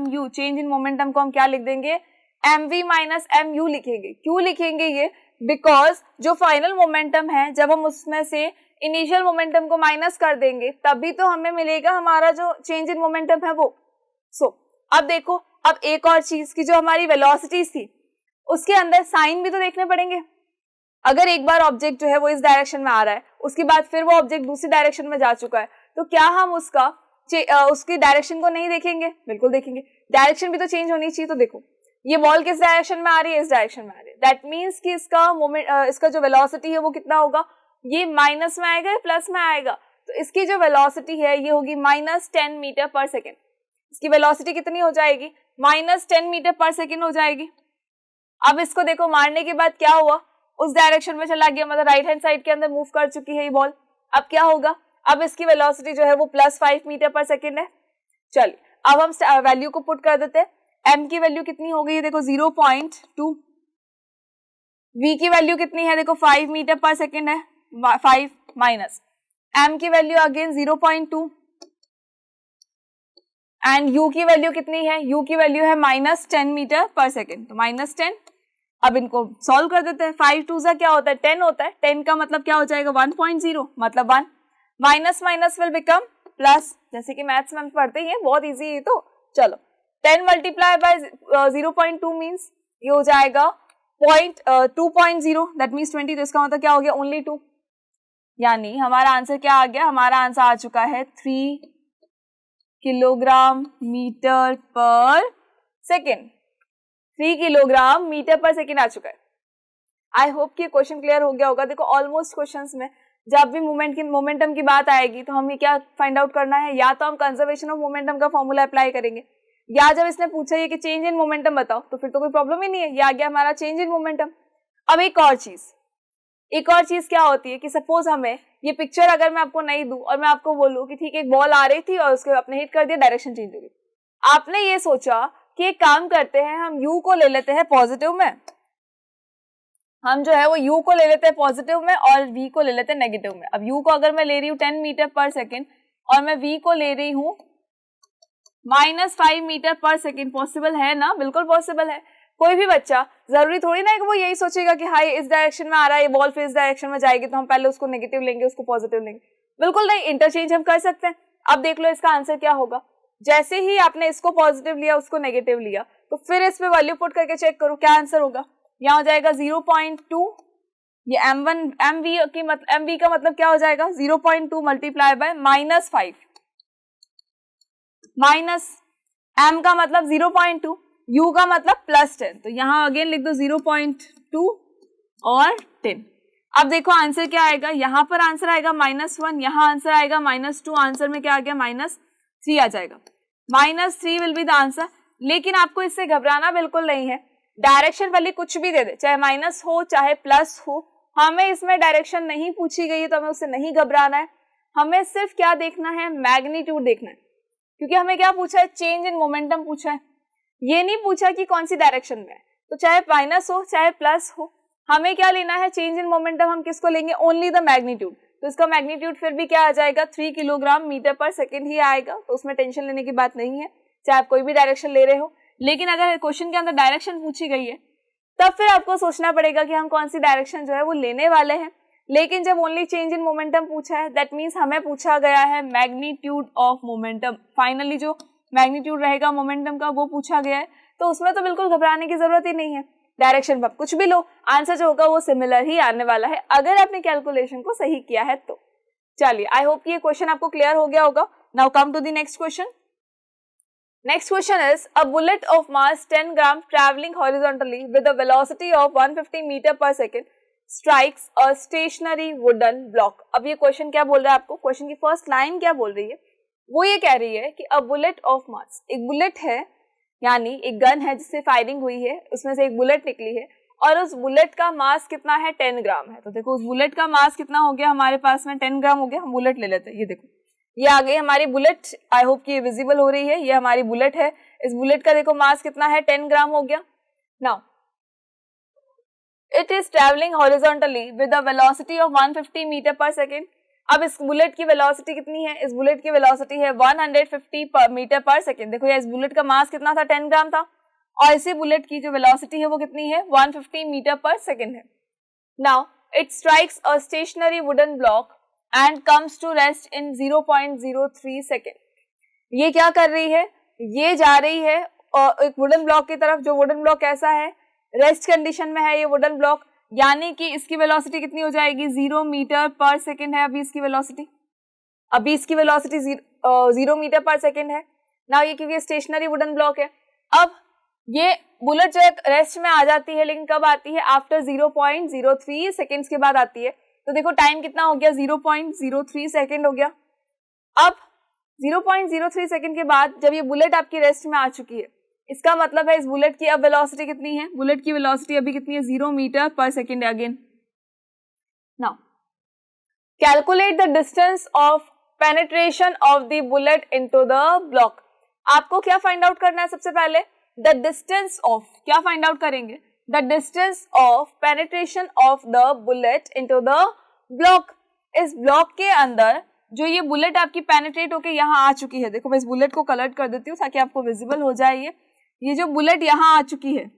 mu। Change in momentum को हम क्या लिख देंगे, mv माइनस mu लिखेंगे। क्यों लिखेंगे ये, बिकॉज जो फाइनल मोमेंटम है, जब हम उसमें से इनिशियल मोमेंटम को माइनस कर देंगे तभी तो हमें मिलेगा हमारा जो चेंज इन मोमेंटम है वो। सो अब देखो, अब एक और चीज की, जो हमारी वेलोसिटीज थी उसके अंदर साइन भी तो देखने पड़ेंगे। अगर एक बार ऑब्जेक्ट जो है वो इस डायरेक्शन में आ रहा है, उसके बाद फिर वो ऑब्जेक्ट दूसरी डायरेक्शन में जा चुका है, तो क्या हम उसकी डायरेक्शन को नहीं देखेंगे, बिल्कुल देखेंगे। डायरेक्शन भी तो चेंज होनी चाहिए। तो देखो, ये बॉल किस डायरेक्शन में आ रही है, इस डायरेक्शन में आ रही है। दैट मीन्स कि इसका जो वेलोसिटी है वो कितना होगा, ये माइनस में आएगा या प्लस में आएगा, तो इसकी जो वेलोसिटी है ये होगी -10 मीटर पर सेकेंड। इसकी वेलोसिटी कितनी हो जाएगी, -10 मीटर पर सेकेंड हो जाएगी। अब इसको देखो, मारने के बाद क्या हुआ, उस डायरेक्शन में चला गया, मतलब राइट हैंड साइड के अंदर मूव कर चुकी है ये बॉल। अब क्या होगा, अब इसकी वेलोसिटी जो है वो +5 मीटर पर सेकेंड है। चलिए, अब हम वैल्यू को पुट कर देते हैं। m की वैल्यू कितनी हो गई, देखो 0.2। v की वैल्यू कितनी है, देखो 5 मीटर पर सेकेंड है, 5 माइनस m की वैल्यू अगेन 0.2। एंड u की वैल्यू कितनी है, u की वैल्यू है -10 मीटर पर सेकेंड, तो -10। अब इनको सॉल्व कर देते हैं। 5 2 सा क्या होता है 10 होता है, 10 का मतलब क्या हो जाएगा 1.0 मतलब 1, minus minus will become plus, जैसे कि मैथ्स में हम पढ़ते ही हैं, बहुत इजी है। तो चलो 10 मल्टीप्लाई बाय 0.2 मीन्स ये हो जाएगा 2.0 दैट मीन्स 20, तो इसका मतलब क्या हो गया ओनली 2, यानी हमारा आंसर क्या आ गया, हमारा आंसर आ चुका है 3 kilogram metre per second, 3 kilogram metre per second आ चुका है। आई होप कि क्वेश्चन क्लियर हो गया होगा। देखो ऑलमोस्ट क्वेश्चंस में जब भी मोमेंटम की बात आएगी तो हमें क्या फाइंड आउट करना है, या तो हम कंजर्वेशन ऑफ मोमेंटम का फॉर्मूला अप्लाई करेंगे, या जब इसने पूछा है कि चेंज इन मोमेंटम बताओ तो फिर तो कोई प्रॉब्लम ही नहीं है, ये आ गया हमारा चेंज इन मोमेंटम। अब एक और चीज क्या होती है कि सपोज हमें ये पिक्चर अगर मैं आपको नहीं दूं और मैं आपको बोलूं कि ठीक है एक बॉल आ रही थी और उसके अपने हिट कर दिया, डायरेक्शन चेंज हो गई, आपने ये सोचा कि एक काम करते हैं हम u को ले लेते हैं पॉजिटिव में, हम जो है वो u को ले लेते हैं पॉजिटिव में और v को ले लेते हैं नेगेटिव में। अब u को अगर मैं ले रही हूँ 10 मीटर पर सेकेंड और मैं v को ले रही हूँ -5 मीटर पर सेकेंड, पॉसिबल है ना, बिल्कुल पॉसिबल है। कोई भी बच्चा जरूरी थोड़ी ना है कि वो यही सोचेगा कि हाई इस डायरेक्शन में आ रहा है, ये बॉल फिर इस डायरेक्शन में जाएगी तो हम पहले उसको नेगेटिव लेंगे उसको पॉजिटिव लेंगे, बिल्कुल नहीं, इंटरचेंज हम कर सकते हैं। अब देख लो इसका आंसर क्या होगा, जैसे ही आपने इसको पॉजिटिव लिया उसको नेगेटिव लिया तो फिर इस पे वैल्यू पुट करके चेक करो क्या आंसर होगा, यहाँ हो जाएगा 0.2, ये mv का मतलब क्या हो जाएगा 0.2 मल्टीप्लाई बाय -5 माइनस m का मतलब 0.2, u का मतलब +10, तो यहाँ अगेन लिख दो 0.2 और 10। अब देखो आंसर क्या आएगा, यहाँ पर आंसर आएगा -1, यहाँ आंसर आएगा -2, आंसर में क्या आ गया -3 आ जाएगा, -3 विल बी द आंसर। लेकिन आपको इससे घबराना बिल्कुल नहीं है, डायरेक्शन वाली कुछ भी दे दे, चाहे माइनस हो चाहे प्लस हो, हमें इसमें डायरेक्शन नहीं पूछी गई है तो हमें उससे नहीं घबराना है, हमें सिर्फ क्या देखना है मैग्नीट्यूड देखना है, क्योंकि हमें क्या पूछा है चेंज इन मोमेंटम पूछा है, ये नहीं पूछा कि कौन सी डायरेक्शन में है, तो चाहे माइनस हो चाहे प्लस हो हमें क्या लेना है चेंज इन मोमेंटम, हम किसको लेंगे ओनली द मैग्नीट्यूड, तो इसका मैग्नीट्यूड फिर भी क्या आ जाएगा 3 किलोग्राम मीटर पर सेकेंड ही आएगा, तो उसमें टेंशन लेने की बात नहीं है, चाहे आप कोई भी डायरेक्शन ले रहे हो। लेकिन अगर क्वेश्चन के अंदर डायरेक्शन पूछी गई है तब फिर आपको सोचना पड़ेगा कि हम कौन सी डायरेक्शन जो है वो लेने वाले हैं, लेकिन जब ओनली चेंज इन मोमेंटम पूछा है दैट मीन्स हमें पूछा गया है मैग्नीट्यूड ऑफ मोमेंटम, फाइनली जो मैग्नीट्यूड रहेगा मोमेंटम का वो पूछा गया है, तो उसमें तो बिल्कुल घबराने की जरूरत ही नहीं है, डायरेक्शन पर कुछ भी लो आंसर जो होगा वो सिमिलर ही आने वाला है अगर आपने कैलकुलेशन को सही किया है तो। चलिए आई होप ये क्वेश्चन आपको क्लियर हो गया होगा। Now come to the next question. Next question is, a bullet of mass 10 gram traveling horizontally with a velocity of 150 meter per second strikes a stationary wooden block। अब ये question क्या बोल रहा है आपको, क्वेश्चन की फर्स्ट लाइन क्या बोल रही है, वो ये कह रही है कि a bullet of mass, एक बुलेट है यानी एक गन है जिससे फायरिंग हुई है, उसमें से एक बुलेट निकली है और उस बुलेट का मास कितना है 10 ग्राम है। तो देखो उस बुलेट का मास कितना हो गया हमारे पास में 10 ग्राम हो गया, हम बुलेट ले लेते हैं, ये देखो ये आ गई हमारी बुलेट, आई होप कि ये विजिबल हो रही है, ये हमारी बुलेट है, इस बुलेट का देखो मास कितना है 10 ग्राम हो गया। Now it is travelling horizontally with a velocity of 150 metre per second. अब इस बुलेट की वेलोसिटी कितनी है, इस बुलेट की वेलोसिटी है 150 मीटर पर सेकेंड। देखो यार इस बुलेट का मास कितना था 10 ग्राम था और इसी बुलेट की जो वेलोसिटी है वो कितनी है 150 मीटर पर सेकेंड है। Now it strikes a stationary wooden block and comes to rest in 0.03 second. ये क्या कर रही है, ये जा रही है एक वुडन ब्लॉक की तरफ, जो वुडन ब्लॉक कैसा है रेस्ट कंडीशन में है ये वुडन ब्लॉक, यानी कि इसकी वेलोसिटी कितनी हो जाएगी 0 मीटर पर सेकेंड है अभी इसकी वेलोसिटी, 0 मीटर पर सेकेंड है ना, ये क्योंकि स्टेशनरी वुडन ब्लॉक है। अब ये बुलेट जो है रेस्ट में आ जाती है, लेकिन कब आती है आफ्टर 0.03 सेकेंड्स के बाद आती है, तो देखो टाइम कितना हो गया 0.03 सेकेंड हो गया। अब 0.03 सेकेंड के बाद जब ये बुलेट आपकी रेस्ट में आ चुकी है, इसका मतलब है इस बुलेट की अब वेलोसिटी कितनी है, बुलेट की वेलोसिटी अभी कितनी है 0 मीटर पर सेकेंड है again. Now calculate the distance of penetration of the bullet into the block. आपको क्या फाइंड आउट करना है, सबसे पहले द डिस्टेंस ऑफ, क्या फाइंड आउट करेंगे, the distance of penetration of the bullet into the block। इस ब्लॉक के अंदर जो ये बुलेट आपकी पेनिट्रेट होके यहाँ आ चुकी है, देखो मैं इस बुलेट को कलर कर देती हूँ ताकि आपको विजिबल हो जाए। ये जो बुलेट यहाँ आ चुकी है,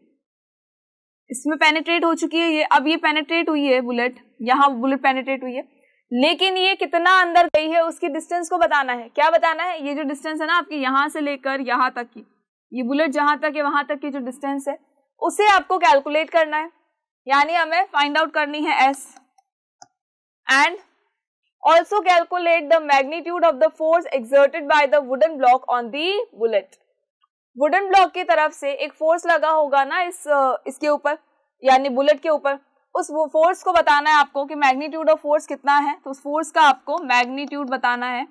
इसमें पेनिट्रेट हो चुकी है ये, अब ये पेनिट्रेट हुई है बुलेट, यहाँ बुलेट पेनिट्रेट हुई है, लेकिन ये कितना अंदर गई है उसकी डिस्टेंस को बताना है। क्या बताना है? ये जो डिस्टेंस है ना आपकी यहाँ से लेकर यहाँ तक की, ये बुलेट जहां तक है वहां तक की जो डिस्टेंस है उसे आपको कैलकुलेट करना है, यानी हमें फाइंड आउट करनी है S, and also calculate the magnitude of the force exerted by the wooden block on the bullet. Wooden block की तरफ से एक फोर्स लगा होगा ना इसके ऊपर, यानी बुलेट के ऊपर, उस फोर्स को बताना है आपको कि मैग्नीट्यूड ऑफ फोर्स कितना है, तो उस फोर्स का आपको मैग्नीट्यूड बताना है।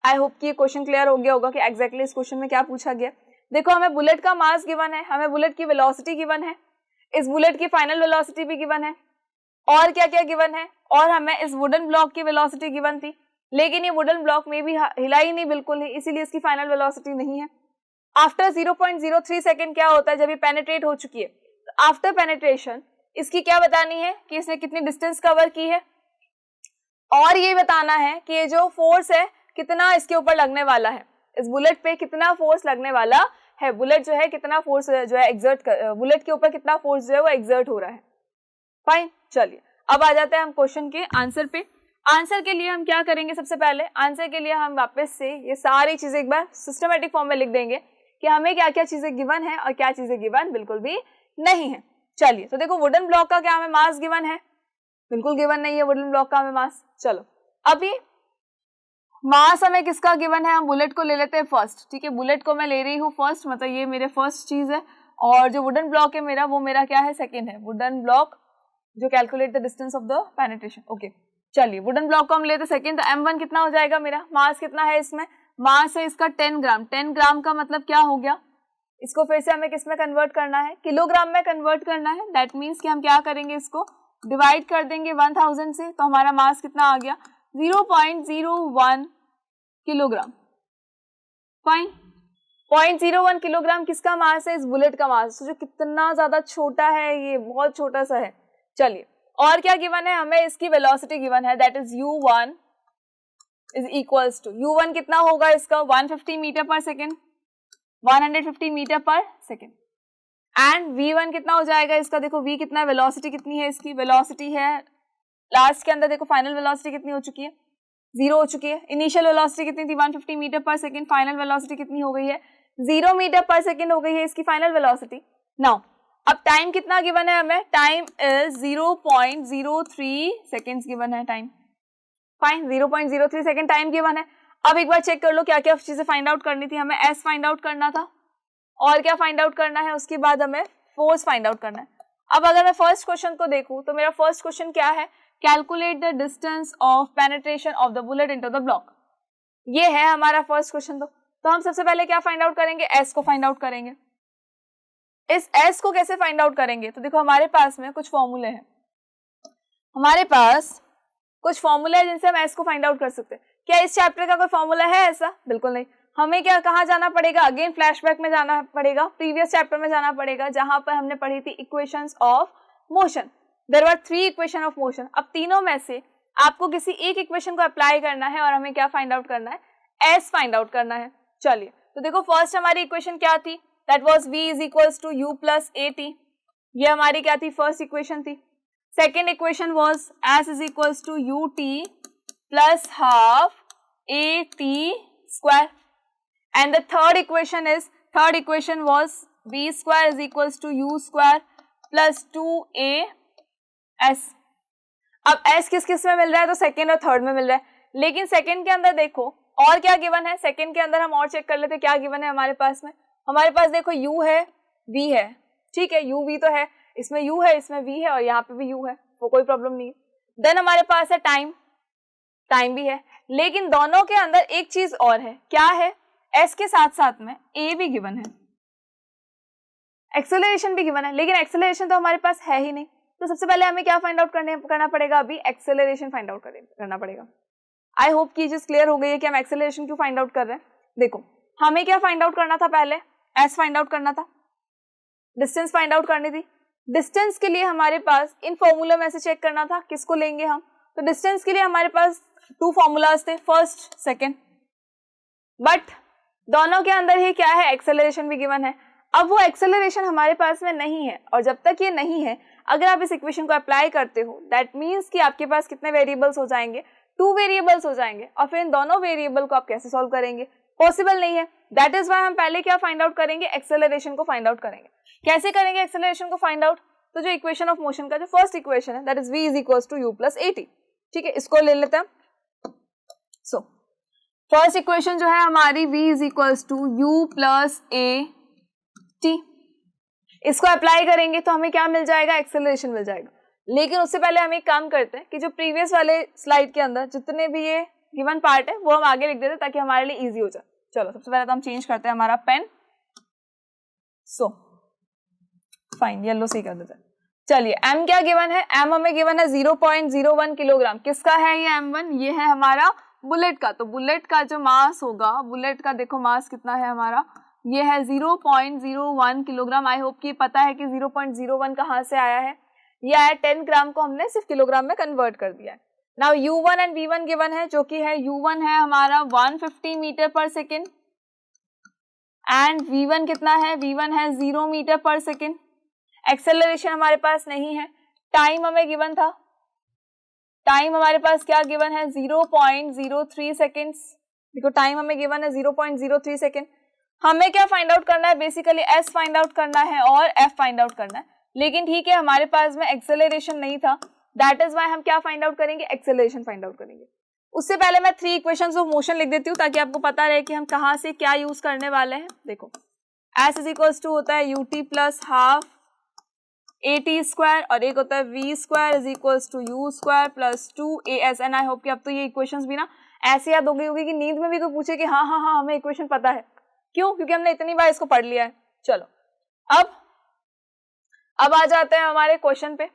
आई होप कि ये क्वेश्चन क्लियर हो गया होगा कि एग्जैक्टली इस क्वेश्चन में क्या पूछा गया। देखो हमें बुलेट का मास गिवन है, हमें बुलेट की वेलोसिटी गिवन है, इस बुलेट की फाइनल वेलोसिटी भी गिवन है, और क्या क्या गिवन है, और हमें इस वुडन ब्लॉक की वेलोसिटी गिवन थी, लेकिन ये वुडन ब्लॉक में भी हिला ही नहीं बिल्कुल ही, इसीलिए इसकी फाइनल वेलोसिटी नहीं है। आफ्टर 0.03 सेकेंड क्या होता है जब ये पेनिट्रेट हो चुकी है, तो आफ्टर पेनिट्रेशन इसकी क्या बतानी है कि इसने कितनी डिस्टेंस कवर की है, और ये बताना है कि ये जो फोर्स है कितना इसके ऊपर लगने वाला है, इस बुलेट पे कितना फोर्स लगने वाला है, बुलेट जो है कितना फोर्स जो है एग्जर्ट बुलेट के ऊपर कितना फोर्स जो है वो एग्जर्ट हो रहा है। फाइन, चलिए अब आ जाते हैं हम क्वेश्चन के आंसर पे। आंसर के लिए हम क्या करेंगे, सबसे पहले आंसर के लिए हम वापस से ये सारी चीजें एक बार सिस्टमेटिक फॉर्म में लिख देंगे कि हमें क्या क्या चीजें गिवन है और क्या चीजें गिवन बिल्कुल भी नहीं है। चलिए, तो देखो वुडन ब्लॉक का क्या हमें मास गिवन है, बिल्कुल गिवन नहीं है वुडन ब्लॉक का हमें मास। चलो अभी मास हमें किसका गिवन है, हम बुलेट को ले लेते हैं फर्स्ट, ठीक है, बुलेट को मैं ले रही हूँ फर्स्ट, मतलब ये मेरे फर्स्ट चीज है, और जो वुडन ब्लॉक है मेरा वो मेरा क्या है, सेकेंड है, वुडन ब्लॉक जो calculate the distance of the penetration. Okay चलिए, वुडन ब्लॉक को हम लेते सेकेंड, तो m1 कितना हो जाएगा मेरा, मास कितना है इसमें, मास है इसका 10 ग्राम। 10 ग्राम का मतलब क्या हो गया, इसको फिर से हमें किस में कन्वर्ट करना है, किलोग्राम में कन्वर्ट करना है। दैट मीन्स कि हम क्या करेंगे, इसको डिवाइड कर देंगे 1000 से, तो हमारा मास कितना आ गया 0.01 किलोग्राम। फाइन, 0.01 किलोग्राम किसका मास है, इस बुलेट का मास, जो कितना ज्यादा छोटा है, ये बहुत छोटा सा है। चलिए, और क्या गिवन है हमें, इसकी वेलोसिटी गिवन है, that is u1 is equals to, u1 कितना होगा इसका 150 metre per second, 150 metre per second, and v1 कितना हो जाएगा इसका, देखो v कितना है, वेलोसिटी कितनी है इसकी, वेलोसिटी है लास्ट के अंदर, देखो फाइनल वेलोसिटी कितनी हो चुकी है, 0 हो चुकी है। इनिशियल वेलोसिटी कितनी थी 150 metre per second, final velocity कितनी हो गई है 0 मीटर पर सेकेंड हो गई है इसकी फाइनल वेलोसिटी। नाउ अब टाइम कितना गिवन है हमें, टाइम इज 0.03 सेकेंड्स गिवन है time. Fine, 0.03 second time given है। अब एक बार चेक कर लो क्या क्या चीजें फाइंड आउट करनी थी, हमें एस फाइंड आउट करना था, और क्या फाइंड आउट करना है, उसके बाद हमें फोर्स फाइंड आउट करना है। अब अगर मैं फर्स्ट क्वेश्चन को देखूं तो मेरा फर्स्ट क्वेश्चन क्या है, calculate the distance of penetration of the bullet into the block, ये है हमारा फर्स्ट क्वेश्चन। तो हम सबसे पहले क्या फाइंड आउट करेंगे, एस को फाइंड आउट करेंगे। इस एस को कैसे फाइंड आउट करेंगे, तो देखो हमारे पास में कुछ फॉर्मूले हैं, हमारे पास कुछ फॉर्मूले हैं जिनसे हम एस को फाइंड आउट कर सकते हैं। क्या इस चैप्टर का कोई फॉर्मूला है ऐसा, बिल्कुल नहीं। हमें क्या कहाँ जाना पड़ेगा, अगेन फ्लैशबैक में जाना पड़ेगा, प्रीवियस चैप्टर में जाना पड़ेगा, जहां पर हमने पढ़ी थी equations of motion. There were 3 equation of motion. अब तीनों में से आपको किसी एक इक्वेशन को अप्लाई करना है और हमें क्या फाइंड आउट करना है, एस फाइंड आउट करना है। चलिए, तो देखो फर्स्ट हमारी इक्वेशन क्या थी, that was v is equals to u plus at, ये हमारी क्या थी, फर्स्ट इक्वेशन थी। Second equation was s is equals to ut plus half at square, and the third equation was v square is equals to u square plus 2as। अब s किस किस में मिल रहा है, तो सेकेंड और थर्ड में मिल रहा है, लेकिन सेकेंड के अंदर देखो और क्या गिवन है, सेकेंड के अंदर हम और चेक कर लेते क्या गिवन है हमारे पास में। हमारे पास देखो u है, v है, ठीक है, u v तो है, इसमें u है, इसमें v है, और यहाँ पे भी u है, वो कोई प्रॉब्लम नहीं है। देन हमारे पास है टाइम भी है, लेकिन दोनों के अंदर एक चीज और है, क्या है, s के साथ साथ में a भी गिवन है, एक्सेलरेशन भी गिवन है, लेकिन एक्सेलरेशन तो हमारे पास है ही नहीं। तो सबसे पहले हमें क्या फाइंड आउट करना पड़ेगा, अभी एक्सेलरेशन फाइंड आउट करना पड़ेगा। आई होप कि चीज क्लियर हो गई है कि हम एक्सेलरेशन क्यों फाइंड आउट कर रहे हैं। देखो हमें क्या फाइंड आउट करना था, पहले एस फाइंड आउट करना था, डिस्टेंस फाइंड आउट करनी थी। डिस्टेंस के लिए हमारे पास इन फॉर्मूला में से चेक करना था, किसको लेंगे हम, तो डिस्टेंस के लिए हमारे पास 2 फॉर्मूलाज थे, फर्स्ट सेकेंड, बट दोनों के अंदर ही क्या है, एक्सेलरेशन भी गिवन है। अब वो एक्सेलरेशन हमारे पास में नहीं है, और जब तक ये नहीं है, अगर आप इस इक्वेशन को अप्लाई करते हो, दैट मीन्स कि आपके पास कितने वेरिएबल्स हो जाएंगे, 2 वेरिएबल्स हो जाएंगे, और फिर इन दोनों वेरिएबल को आप कैसे सॉल्व करेंगे, पॉसिबल नहीं है। दैट इज व्हाई हम पहले क्या फाइंड आउट करेंगे, एक्सेलरेशन को फाइंड आउट करेंगे। कैसे करेंगे एक्सेलरेशन को फाइंड आउट, तो जो इक्वेशन ऑफ मोशन का जो फर्स्ट इक्वेशन है, that is v is equals to u plus at, ठीक है, इसको ले लेते हैं। सो फर्स्ट इक्वेशन जो है हमारी v is equals to u plus at, इसको अप्लाई करेंगे तो हमें क्या मिल जाएगा, एक्सेलरेशन मिल जाएगा। लेकिन उससे पहले हम एक काम करते हैं कि जो प्रीवियस वाले स्लाइड के अंदर जितने भी ये गिवन पार्ट है वो हम आगे लिख देते हैं ताकि हमारे लिए इजी हो जाए। चलो सबसे पहले तो हम चेंज करते हैं हमारा पेन, सो फाइन येलो से ही कर देते हैं। चलिए m क्या गिवन है, m हमें गिवन है 0.01 किलोग्राम। किसका है ये m1, ये है हमारा बुलेट का। तो बुलेट का जो मास होगा, बुलेट का देखो मास कितना है हमारा, ये है 0.01 किलोग्राम। आई होप कि पता है कि 0.01 कहाँ से आया है, ये आया 10 ग्राम को हमने सिर्फ किलोग्राम में कन्वर्ट कर दिया है। Now u1 and v1 given है, जो कि है u1 है हमारा 150 metre per second and v1 कितना है, v1 है 0 मीटर पर सेकेंड। एक्सेलरेशन हमारे पास नहीं है, टाइम हमें गिवन था, टाइम हमारे पास क्या गिवन है 0.03 सेकेंड्स। देखो टाइम हमें गिवन है 0.03 सेकेंड। हमें क्या फाइंड आउट करना है, बेसिकली s फाइंड आउट करना है और f फाइंड आउट करना है। लेकिन ठीक है हमारे पास में एक्सेलरेशन नहीं था, दैट इज व्हाई हम क्या फाइंड आउट करेंगे, एक्सेलरेशन फाइंड आउट करेंगे। उससे पहले मैं 3 इक्वेशंस ऑफ मोशन लिख देती हूँ ताकि आपको पता रहे कि हम कहाँ से क्या यूज करने वाले हैं। देखो s इज इक्वल्स टू होता है ut plus half at square, और एक होता है v square is equals to u square plus 2as। And I hope कि अब तो ये इक्वेशंस भी ना ऐसे याद हो गई होगी कि नींद में भी कोई पूछे कि हाँ हाँ हाँ हमें इक्वेशन पता है, क्यों, क्योंकि हमने इतनी बार इसको पढ़ लिया है। चलो अब आ जाते हैं हमारे क्वेश्चन पे।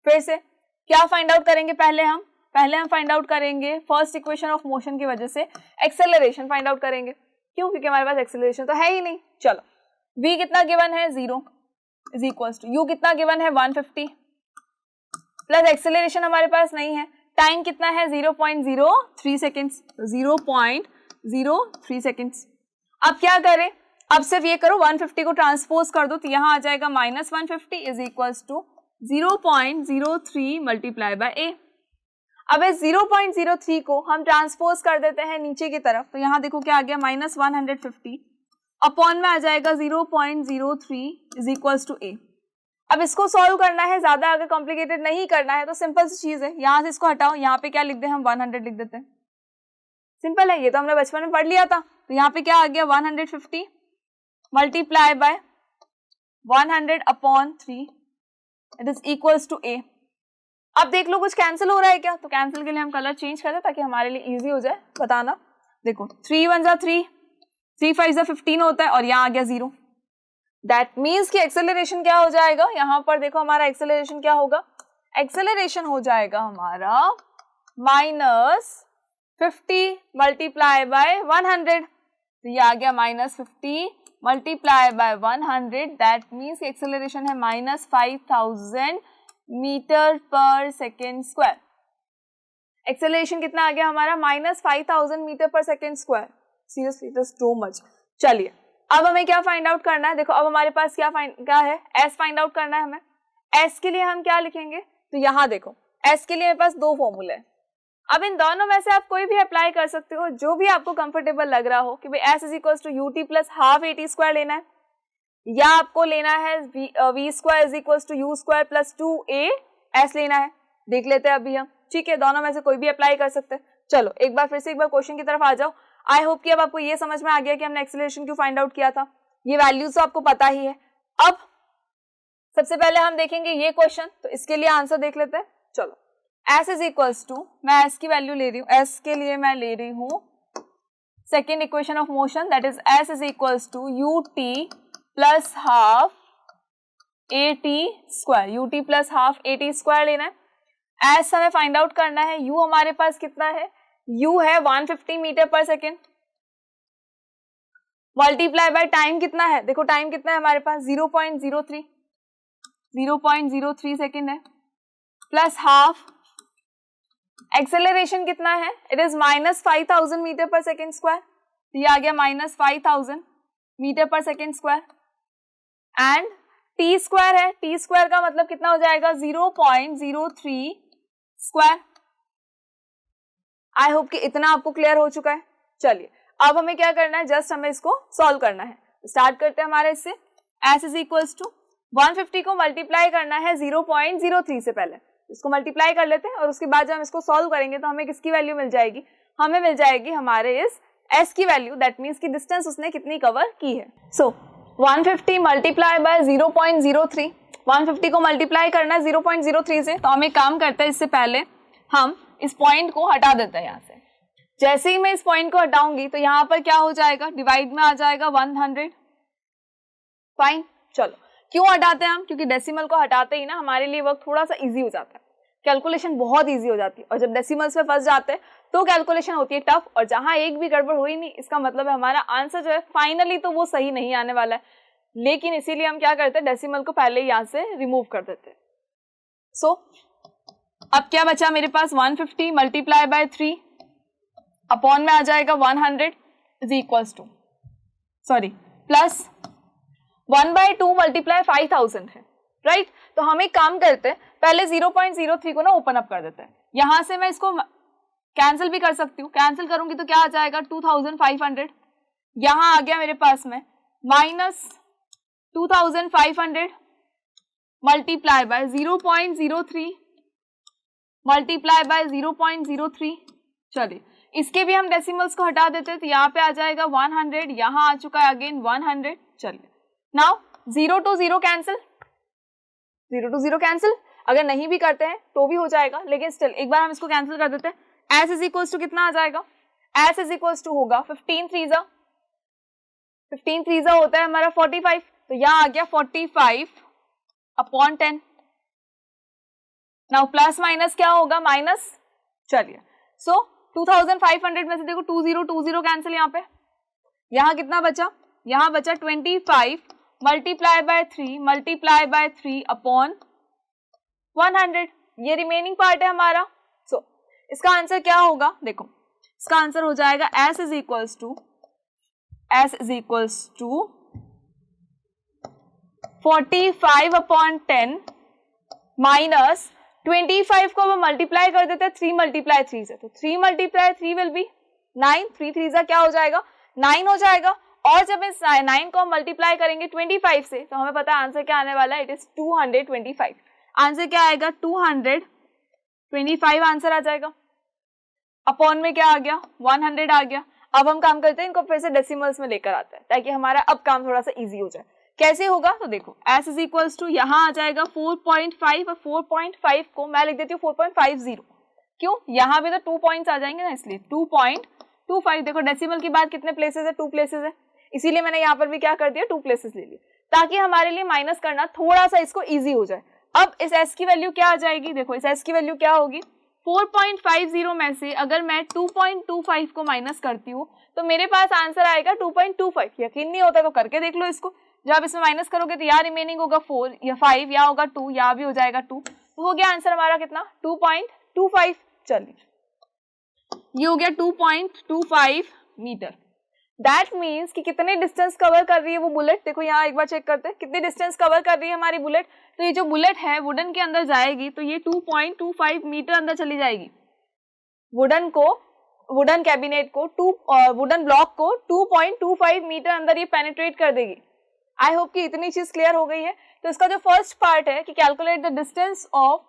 फिर से क्या फाइंड आउट करेंगे, पहले हम फाइंड आउट करेंगे फर्स्ट इक्वेशन ऑफ मोशन की वजह से एक्सेलरेशन फाइंड आउट करेंगे। क्यों, क्योंकि हमारे पास एक्सेलरेशन तो है ही नहीं। चलो v कितना गिवन है 0 इज इक्वल्स टू u कितना गिवन है 150 प्लस एक्सेलरेशन हमारे पास नहीं है, टाइम कितना है 0.03 सेकेंड्स, 0.03 सेकेंड्स। अब क्या करें, अब सिर्फ ये करो 150 को ट्रांसपोज कर दो तो यहाँ आ जाएगा -150 is equals to 0.03 multiply by a। अब इस 0.03 को हम ट्रांसपोज कर देते हैं नीचे की तरफ, तो यहाँ देखो क्या आ गया -150 अपॉन में आ जाएगा 0.03 इज इक्वल्स टू a। अब इसको सॉल्व करना है, ज्यादा अगर कॉम्प्लिकेटेड नहीं करना है तो सिंपल सी चीज है, यहाँ से इसको हटाओ, यहाँ पे क्या लिख दे हम 100 लिख देते हैं, सिंपल है, ये तो हमने बचपन में पढ़ लिया था। तो यहाँ पे क्या आ गया 150 multiply by 100 upon 3 it is equals to a। अब देख लो कुछ कैंसिल हो रहा है क्या, तो कैंसिल के लिए हम कलर चेंज कर दें ताकि हमारे लिए इजी हो जाए बताना। देखो 3 1 3, 3 5 15 होता है और यहाँ आ गया 0। दैट मीन्स कि एक्सेलरेशन क्या हो जाएगा, यहाँ पर देखो हमारा एक्सेलरेशन क्या होगा, एक्सेलरेशन हो जाएगा हमारा -50 मल्टीप्लाई बाय 100, तो ये आ गया -50 multiply by 100। That means acceleration है -5000 metre per second square. Acceleration कितना आ गया हमारा -5000 metre per second square. Seriously it is too much. चलिए अब हमें क्या फाइंड आउट करना है, देखो अब हमारे पास क्या है, s फाइंड आउट करना है हमें। s के लिए हम क्या लिखेंगे, तो यहाँ देखो s के लिए मेरे पास 2 फॉर्मूले हैं। अब इन दोनों में से आप कोई भी अप्लाई कर सकते हो, जो भी आपको कंफर्टेबल लग रहा हो कि भाई s is equals to ut plus half at square लेना है, या आपको लेना है v square is equals to u square plus 2as लेना है, देख लेते हैं अभी हम। ठीक है, दोनों में से कोई भी अप्लाई कर सकते हैं। चलो एक बार फिर से एक बार क्वेश्चन की तरफ आ जाओ। आई होप कि अब आपको ये समझ में आ गया कि हमने एक्सेलरेशन क्यों फाइंड आउट किया था, ये वैल्यूज तो आपको पता ही है। अब सबसे पहले हम देखेंगे ये क्वेश्चन, तो इसके लिए आंसर देख लेते हैं। चलो s इज इक्वल्स टू, मैं s की वैल्यू ले रही हूँ, s के लिए मैं ले रही हूँ second equation of motion, that is s is equals to ut plus half at square, ut plus half at square लेना है। s हमें फाइंड आउट करना है, u हमारे पास कितना है, u है 150 metre per second, multiply by time कितना है, देखो टाइम कितना है हमारे पास 0.03 सेकेंड है, प्लस हाफ एक्सेलरेशन कितना है, it is -5000 metre per second square, ये आ गया -5000 metre per second square, and T square है, टी स्क्वायर का मतलब कितना हो जाएगा 0.03 स्क्वायर। आई होप कि इतना आपको क्लियर हो चुका है। चलिए अब हमें क्या करना है, जस्ट हमें इसको सॉल्व करना है। स्टार्ट करते हैं हमारे इससे। s इज इक्वल्स टू 150 को मल्टीप्लाई करना है 0.03 से पहले, इसको मल्टीप्लाई कर लेते हैं और उसके बाद जब हम इसको सॉल्व करेंगे तो हमें किसकी वैल्यू मिल जाएगी, हमें मिल जाएगी हमारे इस s की वैल्यू, दैट मीन्स की डिस्टेंस उसने कितनी कवर की है। सो 150 मल्टीप्लाई बाय 0.03, 150 को मल्टीप्लाई करना है 0.03 से, तो हम एक काम करते हैं, इससे पहले हम इस पॉइंट को हटा देते हैं यहाँ से। जैसे ही मैं इस पॉइंट को हटाऊंगी तो यहाँ पर क्या हो जाएगा, डिवाइड में आ जाएगा 100। फाइन, चलो क्यों हटाते हैं हम, क्योंकि डेसिमल को हटाते ही ना हमारे लिए वर्क थोड़ा सा इजी हो जाता है, कैलकुलेशन बहुत इजी हो जाती है, और जब डेसिमल्स में फंस जाते हैं तो कैलकुलेशन होती है टफ, और जहां एक भी गड़बड़ हुई नहीं इसका मतलब है हमारा आंसर जो है फाइनली तो वो सही नहीं आने वाला है, लेकिन इसीलिए हम क्या करते हैं, डेसिमल को पहले ही यहाँ से रिमूव कर देते हैं। सो अब क्या बचा मेरे पास, 150 मल्टीप्लाई बाय 3 अपॉन में आ जाएगा 100 is equals to, sorry plus 1/2 multiply 5000 है, राइट। तो हम एक काम करते हैं, पहले 0.03 को ना ओपन अप कर देते हैं, यहां से मैं इसको कैंसिल भी कर सकती हूँ, कैंसिल करूंगी तो क्या आ जाएगा 2500, यहां आ गया मेरे पास में -2500 मल्टीप्लाई बाय 0.03 मल्टीप्लाई बाय 0.03। चलिए इसके भी हम डेसिमल्स को हटा देते हैं, तो यहाँ पे आ जाएगा 100, यहाँ आ चुका है अगेन 100। चलिए now 0 to 0 cancel, 0 to 0 cancel, अगर नहीं भी करते हैं तो भी हो जाएगा, लेकिन स्टिल एक बार हम इसको कैंसिल कर देते हैं। s इज इक्वल्स टू कितना आ जाएगा, s इज इक्वल्स टू होगा 15 3 होता है हमारा 45, तो यहाँ आ गया 45 अपॉन 10। नाउ प्लस माइनस क्या होगा, माइनस, चलिए सो 2500 में से देखो 20 कैंसिल, यहाँ पे यहाँ कितना बचा, यहाँ बचा 25 मल्टीप्लाई बाय 3 अपॉन 100, ये रिमेनिंग पार्ट है हमारा। सो इसका आंसर क्या होगा, देखो इसका आंसर हो जाएगा s is equals to 45 upon 10 minus 25 को हम मल्टीप्लाई कर देते हैं 3 मल्टीप्लाई 3 से, तो 3 मल्टीप्लाई 3 विल बी 9, 3 3 क्या हो जाएगा 9 हो जाएगा, और जब इस 9 को हम मल्टीप्लाई करेंगे 25 से तो हमें पता है आंसर क्या आने वाला है, इट इज 225। आंसर क्या आएगा 225 आंसर आ जाएगा, अपॉन में क्या आ गया 100 आ गया। अब हम काम करते हैं, इनको फिर से डेसिमल्स में लेकर आते हैं ताकि हमारा अब काम थोड़ा सा इजी हो जाए। कैसे होगा, तो देखो s इज इक्वल्स टू यहाँ आ जाएगा 4.5, और 4.5 को मैं लिख देती हूँ 4.50, क्यों, यहाँ भी तो 2 पॉइंट्स आ जाएंगे ना, इसलिए 2.25। देखो डेसिमल की बात कितने प्लेसेस है, 2 प्लेसेस है, इसीलिए मैंने यहाँ पर भी क्या कर दिया 2 प्लेसेस ले लिए, ताकि हमारे लिए माइनस करना थोड़ा सा इसको ईजी हो जाए। अब इस s की वैल्यू क्या आ जाएगी, देखो इस s की वैल्यू क्या होगी, 4.50 में से अगर मैं 2.25 को माइनस करती हूँ तो मेरे पास आंसर आएगा 2.25। यकीन नहीं होता तो करके देख लो इसको, जब आप इसमें माइनस करोगे तो यहाँ रिमेनिंग होगा 4 या 5, या होगा 2, यहाँ भी हो जाएगा 2, तो हो गया आंसर हमारा कितना 2.25। चलिए ये हो गया 2.25 मीटर। दैट मीन्स कि कितने डिस्टेंस कवर कर रही है वो बुलेट, देखो यहाँ एक बार चेक करते हैं कितनी डिस्टेंस कवर कर रही है हमारी बुलेट। तो ये जो बुलेट है वुडन के अंदर जाएगी तो ये 2.25 मीटर अंदर चली जाएगी, वुडन कैबिनेट को वुडन ब्लॉक को 2.25 मीटर अंदर ये पेनिट्रेट कर देगी। आई होप कि इतनी चीज क्लियर हो गई है। तो इसका जो फर्स्ट पार्ट है कि calculate the distance of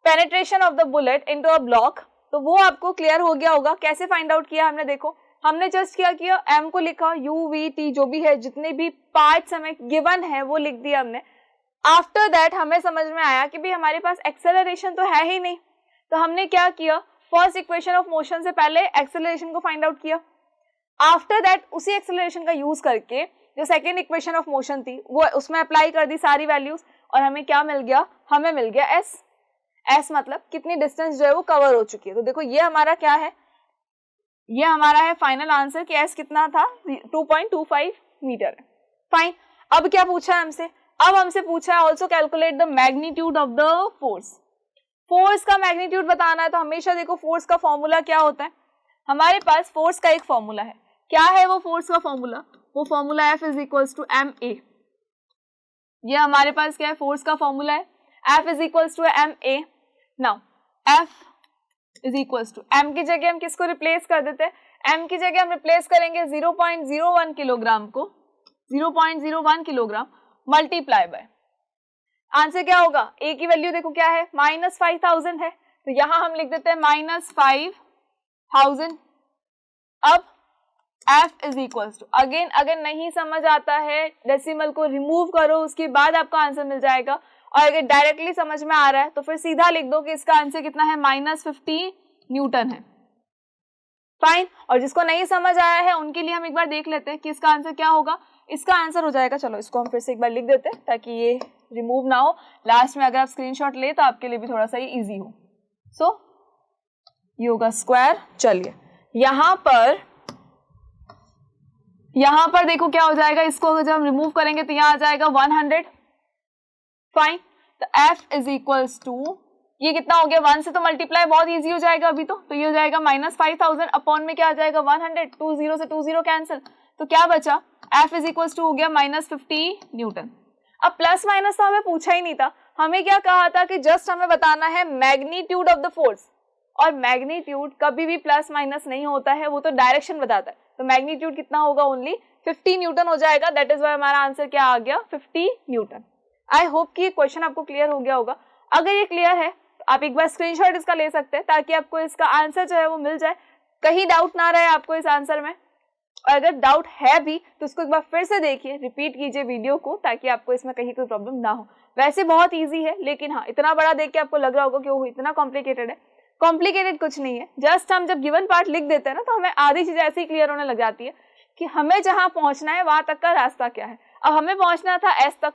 penetration of the bullet into a block, तो वो आपको क्लियर हो गया होगा। कैसे फाइंड आउट किया हमने, देखो हमने जस्ट क्या किया, एम को लिखा, यू वी टी जो भी है जितने भी पार्ट्स हमें गिवन है वो लिख दिया हमने। आफ्टर दैट हमें समझ में आया कि भाई हमारे पास एक्सेलरेशन तो है ही नहीं, तो हमने क्या किया, फर्स्ट इक्वेशन ऑफ मोशन से पहले एक्सेलरेशन को फाइंड आउट किया। आफ्टर दैट उसी एक्सेलरेशन का यूज करके जो सेकेंड इक्वेशन ऑफ मोशन थी वो उसमें अप्लाई कर दी सारी वैल्यूज, और हमें क्या मिल गया, हमें मिल गया एस। एस मतलब कितनी डिस्टेंस जो है वो कवर हो चुकी है। तो देखो ये हमारा क्या है, ये हमारा है फाइनल आंसर कि एस कितना था, 2.25 मीटर है। फाइन, अब क्या पूछा है हमसे, अब हमसे पूछा है also calculate the magnitude of the force. Force का मैग्नीट्यूड बताना है तो हमेशा देखो फोर्स का फॉर्मूला क्या होता है, हमारे पास फोर्स का एक फॉर्मूला है। क्या है वो फोर्स का फॉर्मूला? वो formula F is equals to ma। ये हमारे पास क्या है, फोर्स का फॉर्मूला है, F is equals to ma। Now F is equals to, m की जगह हम किसको रिप्लेस कर देते हैं, m की जगह हम रिप्लेस करेंगे 0.01 किलोग्राम को, 0.01 किलोग्राम मल्टीप्लाई बाय, आंसर क्या होगा, a की वैल्यू देखो क्या है, -5000 है, तो यहां हम लिख देते हैं -5000। अब F is equals to, again अगर नहीं समझ आता है डेसिमल को रिमूव करो, उसके बाद आपका आंसर मिल जाएगा, और अगर डायरेक्टली समझ में आ रहा है तो फिर सीधा लिख दो कि इसका आंसर कितना है, -50 न्यूटन है। फाइन। और जिसको नहीं समझ आया है उनके लिए हम एक बार देख लेते हैं कि इसका आंसर क्या होगा। इसका आंसर हो जाएगा, चलो इसको हम फिर से एक बार लिख देते हैं ताकि ये रिमूव ना हो, लास्ट में अगर आप स्क्रीनशॉट ले तो आपके लिए भी थोड़ा सा ये ईजी हो। सो ये होगा स्क्वायर, चलिए यहाँ पर देखो क्या हो जाएगा, इसको जब हम रिमूव करेंगे तो यहाँ आ जाएगा 100। फाइन, तो F इज इक्वल्स टू, ये कितना हो गया, 1 से तो मल्टीप्लाई बहुत इजी हो जाएगा अभी तो ये हो जाएगा -5000 अपॉन में क्या आ जाएगा 100, 2 0 से 2 0 कैंसिल, तो क्या बचा, F इज इक्वल्स टू हो गया -50 न्यूटन। अब प्लस माइनस तो हमें पूछा ही नहीं था, हमें क्या कहा था कि जस्ट हमें बताना है मैग्नीट्यूड ऑफ द फोर्स, और मैग्नीट्यूड कभी भी प्लस माइनस नहीं होता है, वो तो डायरेक्शन बताता है, तो मैग्नीट्यूड कितना होगा, ओनली 50 न्यूटन हो जाएगा, दैट इज वाई हमारा आंसर क्या आ गया, 50 न्यूटन। आई होप कि ये क्वेश्चन आपको क्लियर हो गया होगा। अगर ये क्लियर है तो आप एक बार स्क्रीनशॉट इसका ले सकते हैं ताकि आपको इसका आंसर जो है वो मिल जाए, कहीं डाउट ना रहे आपको इस आंसर में, और अगर डाउट है भी तो उसको एक बार फिर से देखिए, रिपीट कीजिए वीडियो को, ताकि आपको इसमें कहीं कोई प्रॉब्लम ना हो। वैसे बहुत इजी है, लेकिन हाँ इतना बड़ा देख के आपको लग रहा होगा कि वो इतना कॉम्प्लिकेटेड है, कॉम्प्लिकेटेड कुछ नहीं है, जस्ट हम जब गिवन पार्ट लिख देते हैं ना तो हमें आधी चीजें ऐसे ही क्लियर होने लग जाती है कि हमें जहां पहुंचना है वहां तक का रास्ता क्या है। अब हमें पहुंचना था S तक,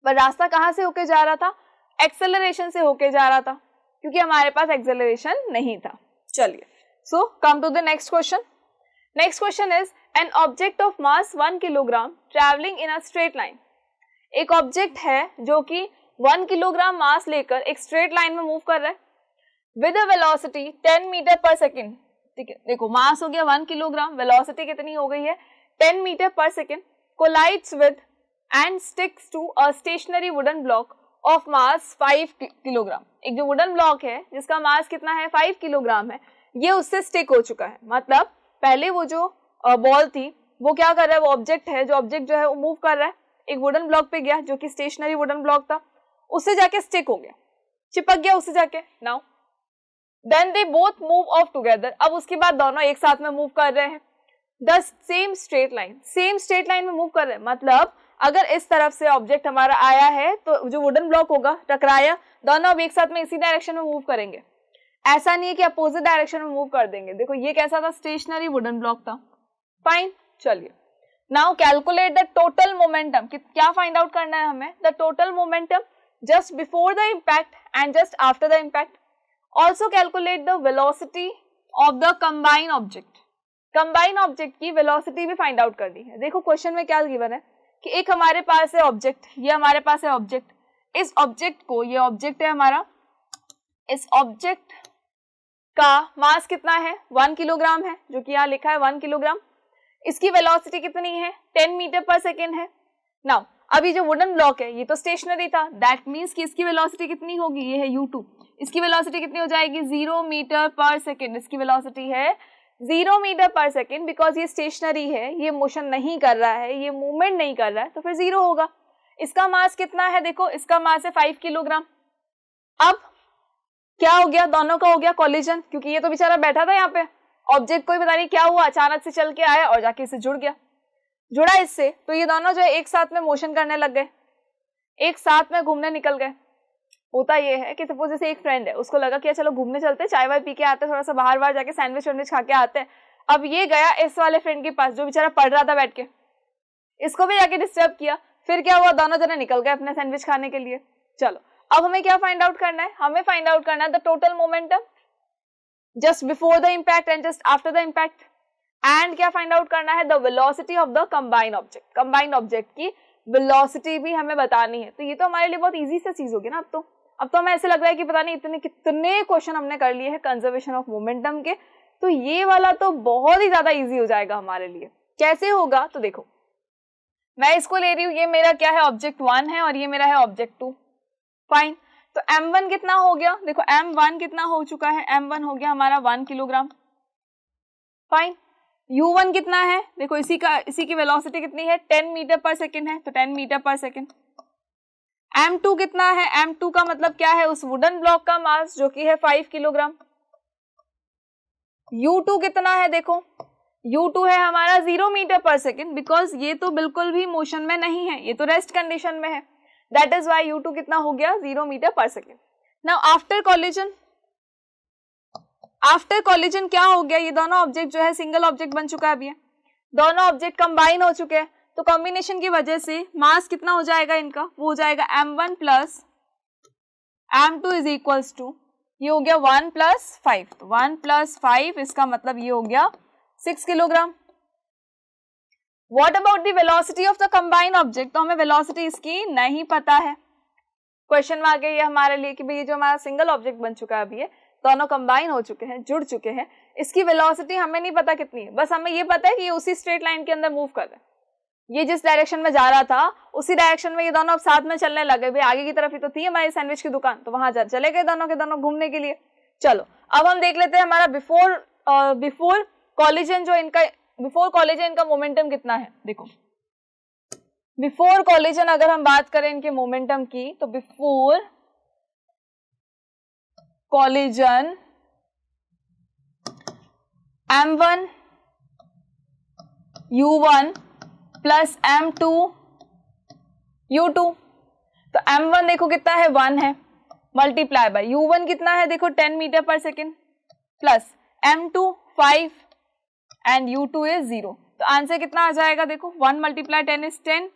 पर रास्ता कहां से होके जा रहा था, एक्सेलरेशन से होके जा रहा था, क्योंकि हमारे पास एक्सेलरेशन नहीं था। चलिए, so come to the next question. Next question is an object of mass 1 kilogram travelling in a straight line. एक ऑब्जेक्ट है जो कि 1 किलोग्राम मास लेकर एक स्ट्रेट लाइन में मूव कर रहा है with a velocity 10 metre per second. ठीक है, देखो मास हो गया 1 किलोग्राम, वेलोसिटी कितनी हो गई है 10 metre per second, collides with and sticks to a stationary wooden block of mass 5 kilogram. एक जो वुडन ब्लॉक है जिसका मास कितना है 5 किलोग्राम है, ये उससे स्टिक हो चुका है, मतलब पहले वो जो बॉल थी वो क्या कर रहा है, वो ऑब्जेक्ट है, जो ऑब्जेक्ट जो है वो मूव कर रहा है, एक वुडन ब्लॉक पे गया जो कि स्टेशनरी वुडन ब्लॉक था, उससे जाके स्टिक हो गया, चिपक गया उससे जाके। Now then they both move off together, अब उसके बाद दोनों एक साथ में मूव कर रहे हैं the same straight line, same straight line में मूव कर रहे हैं, मतलब अगर इस तरफ से ऑब्जेक्ट हमारा आया है तो जो वुडन ब्लॉक होगा टकराया, दोनों अब एक साथ में इसी डायरेक्शन में मूव करेंगे, ऐसा नहीं है कि अपोजिट डायरेक्शन में मूव कर देंगे। देखो ये कैसा था, स्टेशनरी वुडन ब्लॉक था। फाइन, चलिए now calculate the total momentum. क्या फाइंड आउट करना है हमें, the total momentum just before the impact and just after the impact. Also calculate the velocity of the combine object. Combine object की velocity भी find out करनी है। देखो question में क्या गिवन है कि एक हमारे पास है ऑब्जेक्ट, ये हमारे पास है ऑब्जेक्ट, इस ऑब्जेक्ट को, ये ऑब्जेक्ट है हमारा, इस ऑब्जेक्ट का मास कितना है 1 किलोग्राम है, जो कि यहाँ लिखा है 1 किलोग्राम, इसकी वेलोसिटी कितनी है 10 मीटर पर सेकेंड है। नाउ अभी जो वुडन ब्लॉक है ये तो स्टेशनरी था, दैट मीन्स कि इसकी वेलोसिटी कितनी होगी, ये है u2, इसकी वेलोसिटी कितनी हो जाएगी 0 मीटर पर सेकेंड, इसकी वेलोसिटी है 0 मीटर पर सेकेंड, बिकॉज ये स्टेशनरी है, ये मोशन नहीं कर रहा है, ये मूवमेंट नहीं कर रहा है, तो फिर 0 होगा। इसका मास कितना है, देखो इसका मास है 5 किलोग्राम। अब क्या हो गया, दोनों का हो गया कोलिजन, क्योंकि ये तो बेचारा बैठा था यहाँ पे, ऑब्जेक्ट को ही पता नहीं क्या हुआ, अचानक से चल के आया और जाके इससे जुड़ गया, जुड़ा इससे, तो ये दोनों जो है एक साथ में मोशन करने लग गए, एक साथ में घूमने निकल गए। होता ये है कि सपोज जैसे एक फ्रेंड है, उसको लगा कि चलो घूमने चलते, चाय वाय पी के आते, थोड़ा सा बाहर बाहर जाके सैंडविच वैंडविच खा के आते हैं। अब ये गया इस वाले फ्रेंड के पास जो बेचारा पढ़ रहा था बैठ के, इसको भी जाके डिस्टर्ब किया, फिर क्या हुआ, दोनों जने निकल गए अपने सैंडविच खाने के लिए। चलो अब हमें क्या फाइंड आउट करना है, हमें फाइंड आउट करना है the total momentum just before the impact and just after the impact, and क्या फाइंड आउट करना है the velocity of the combined object. Combined object की वेलोसिटी भी हमें बतानी है, तो ये तो हमारे लिए बहुत इजी सा चीज होगी ना। अब तो अब तो हमें ऐसे लग रहा है कि पता नहीं इतने कितने क्वेश्चन हमने कर लिए हैं कंजर्वेशन ऑफ मोमेंटम के, तो ये वाला तो बहुत ही ज्यादा इजी हो जाएगा हमारे लिए। कैसे होगा, तो देखो मैं इसको ले रही हूँ, ये मेरा क्या है ऑब्जेक्ट 1 है और ये मेरा है ऑब्जेक्ट 2, फाइन। तो m1 कितना हो गया, देखो m1 कितना हो चुका है, m1 हो गया हमारा 1 किलोग्राम, फाइन। u1 कितना है, देखो इसी की वेलोसिटी कितनी है 10 मीटर पर सेकेंड है, तो 10 मीटर पर सेकेंड। m2 कितना है, m2 का मतलब क्या है, उस वुडन ब्लॉक का मास जो कि है 5 किलोग्राम। u2 कितना है, देखो u2 है हमारा 0 मीटर पर सेकेंड, बिकॉज ये तो बिल्कुल भी मोशन में नहीं है, ये तो रेस्ट कंडीशन में है, दैट इज वाई u2 कितना हो गया 0 metre per second. Now after collision क्या हो गया, ये दोनों ऑब्जेक्ट जो है सिंगल ऑब्जेक्ट बन चुका है अभी, दोनों ऑब्जेक्ट कंबाइन हो चुके हैं, तो कॉम्बिनेशन की वजह से मास कितना हो जाएगा इनका, वो हो जाएगा m1 plus m2 is equals to, ये हो गया 1 प्लस 5, तो 1 प्लस 5 इसका मतलब ये हो गया 6 kilogram. What about the velocity of the combined object, तो हमें वेलोसिटी इसकी नहीं पता है, क्वेश्चन में आ गया ये हमारे लिए कि भाई ये जो हमारा सिंगल ऑब्जेक्ट बन चुका है अभी, है दोनों कंबाइन हो चुके हैं, जुड़ चुके हैं, इसकी वेलोसिटी हमें नहीं पता कितनी है, बस हमें ये पता है कि ये उसी स्ट्रेट लाइन के अंदर मूव कर रहा है, ये जिस डायरेक्शन में जा रहा था उसी डायरेक्शन में ये दोनों अब साथ में चलने लगे, भाई आगे की तरफ ही तो थी हमारी सैंडविच की दुकान, तो वहां चले गए दोनों के दोनों घूमने के लिए। चलो अब हम देख लेते हैं हमारा बिफोर कॉलिजन इनका मोमेंटम कितना है। देखो बिफोर कॉलिजन अगर हम बात करें इनके मोमेंटम की, तो before collision m1 u1 plus m2 u2, तो m1 देखो कितना है 1 है, मल्टीप्लाई बाय u1 कितना है देखो 10 metre per second, plus m2 5 and u2 is 0, तो आंसर कितना आ जाएगा, देखो 1 मल्टीप्लाई 10 इज 10,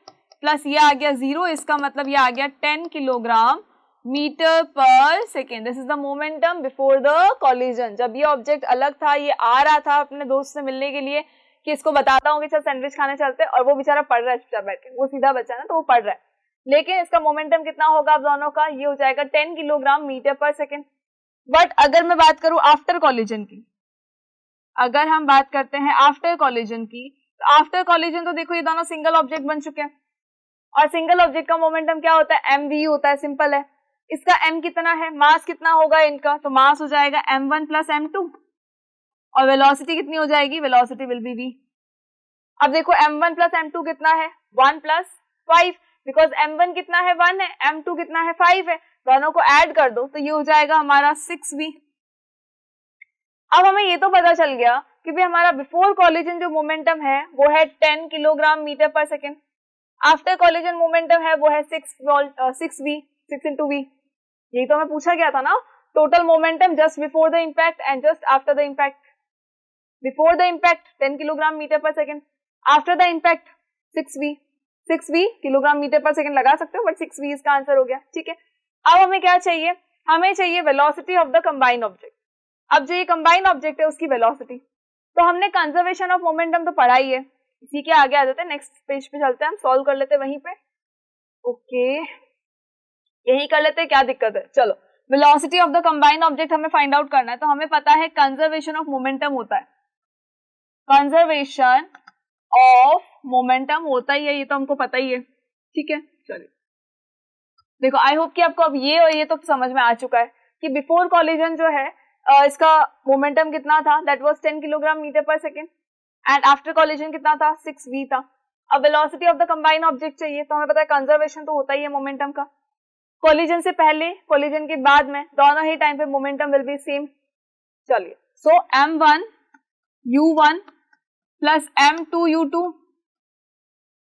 प्लस ये आ गया 0, इसका मतलब ये आ गया 10 kilogram metre per second. This is the momentum before the collision. जब ये ऑब्जेक्ट अलग था, ये आ रहा था अपने दोस्त से मिलने के लिए कि इसको बताता हूँ कि चल सैंडविच खाने चलते, और वो बेचारा पढ़ रहा है चुपचाप बैठ के, वो सीधा बच्चा ना तो वो पढ़ रहा है, लेकिन इसका मोमेंटम कितना होगा अब दोनों का, ये हो जाएगा 10 kilogram metre per second. But अगर मैं बात करूं आफ्टर कॉलिजन की, अगर हम बात करते हैं आफ्टर कॉलिजन की, तो आफ्टर कॉलिजन तो देखो ये दोनों सिंगल ऑब्जेक्ट बन चुके हैं, और सिंगल ऑब्जेक्ट का मोमेंटम क्या होता है, mv होता है, सिंपल है। इसका m कितना है, मास कितना होगा इनका, तो मास हो जाएगा m1 प्लस m2, और वेलोसिटी कितनी हो जाएगी, वेलोसिटी विल बी v। अब देखो m1 प्लस m2 कितना है 1 प्लस 5, बिकॉज m1 कितना है 1 है, m2 कितना है 5 है, दोनों को ऐड कर दो तो ये हो जाएगा हमारा 6v। अब हमें ये तो पता चल गया कि भाई हमारा बिफोर कॉलिजन जो मोमेंटम है वो है 10 kilogram metre per second, after collision momentum है वो है 6v, 6 into v। यही तो हमें पूछा गया था ना, total momentum just before the impact and just after the impact. Before the impact 10 kilogram metre per second, after the impact 6v kilogram metre per second लगा सकते हो, बट 6v इसका आंसर हो गया, ठीक है। अब हमें क्या चाहिए, हमें चाहिए velocity of the combined object. अब जो ये कंबाइंड ऑब्जेक्ट है उसकी वेलोसिटी, तो हमने कंजर्वेशन ऑफ मोमेंटम तो पढ़ा ही है, इसी के आगे आ जाते हैं, नेक्स्ट पेज पे चलते हैं, हम सॉल्व कर लेते हैं वहीं पे। ओके यही कर लेते हैं, क्या दिक्कत है। चलो velocity of the combined object हमें फाइंड आउट करना है, तो हमें पता है कंजर्वेशन ऑफ मोमेंटम होता है, कंजर्वेशन ऑफ मोमेंटम होता ही है, ये तो हमको पता ही है, ठीक है। चलिए देखो आई होप कि आपको अब ये और ये तो समझ में आ चुका है कि बिफोर कॉलिजन जो है इसका मोमेंटम कितना था, that was 10 kilogram metre per second, and after collision कितना था 6v था। अब velocity of the combined object चाहिए, तो हमें पता है कंजर्वेशन तो होता ही है मोमेंटम का, कॉलिजन से पहले कॉलिजन के बाद में दोनों ही टाइम पे मोमेंटम विल बी सेम। चलिए सो m1 u1 plus m2 u2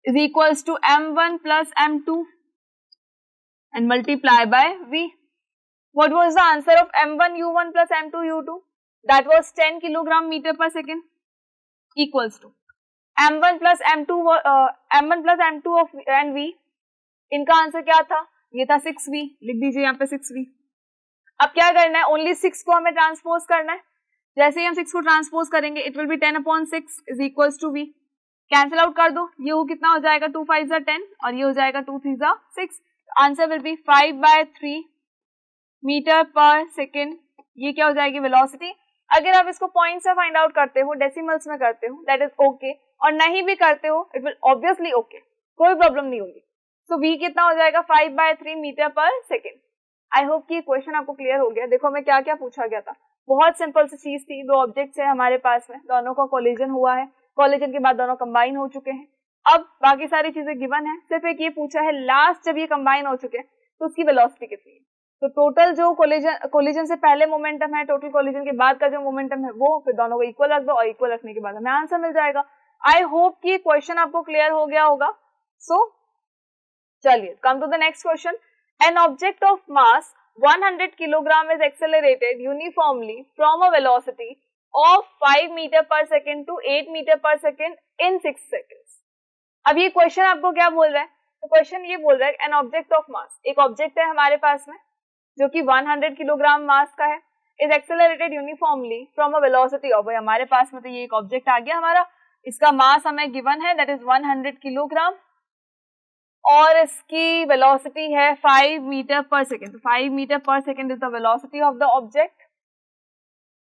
is equals to m1 plus m2 and multiply by v. What was the answer of m1 u1 plus m2 u2? That was 10 kilogram meter per second equals to m1 plus m2 of and v. इनका answer क्या था, ये था 6v, लिख दीजिए यहाँ पे 6v। अब क्या करना है, ओनली 6 को हमें ट्रांसपोज करना है, जैसे ही हम 6 को ट्रांसपोज करेंगे it will be 10/6 is equals to v। Cancel out कर दो, ये वो कितना हो जाएगा 2 5 10 और ये हो जाएगा 2 3 6, answer will be 5/3 metre per second, ये क्या हो जाएगी वेलोसिटी। अगर आप इसको पॉइंट से फाइंड आउट करते हो, डेसिमल्स में करते हो, दैट इज ओके, और नहीं भी करते हो इट विल ऑब्वियसली ओके, कोई प्रॉब्लम नहीं होगी। सो v कितना हो जाएगा 5/3 मीटर पर सेकेंड। आई होप कि क्वेश्चन आपको क्लियर हो गया। देखो हमें क्या क्या पूछा गया था, बहुत सिंपल सी चीज थी, दो ऑब्जेक्ट्स है हमारे पास में, दोनों का कोलिजन हुआ है, कोलिजन के बाद दोनों कंबाइन हो चुके हैं। अब बाकी सारी चीजें गिवन है, सिर्फ एक ये पूछा है लास्ट जब ये कंबाइन हो चुके हैं तो उसकी वेलोसिटी कितनी है। तो टोटल जो कोलिजन से पहले मोमेंटम है, टोटल कोलिजन के बाद का जो मोमेंटम है वो, फिर दोनों को इक्वल रख दो और इक्वल रखने के बाद हमें आंसर मिल जाएगा। आई होप कि क्वेश्चन आपको क्लियर हो गया होगा। सो चलिए come to the next question. An object of mass 100 kilogram is accelerated uniformly from a velocity of 5 meter per second to 8 meter per second in 6 seconds। अब ये question आपको क्या बोल रहा है, तो क्वेश्चन ये बोल रहा है एन ऑब्जेक्ट ऑफ मास, एक ऑब्जेक्ट है हमारे पास में जो कि 100 किलोग्राम मास का है, is accelerated uniformly from a velocity of, हमारे पास में तो ये एक ऑब्जेक्ट आ गया हमारा, इसका मास हमें गिवन है दैट इज 100 किलोग्राम और इसकी वेलोसिटी है 5 metre per second. 5 metre per second is the velocity of the object.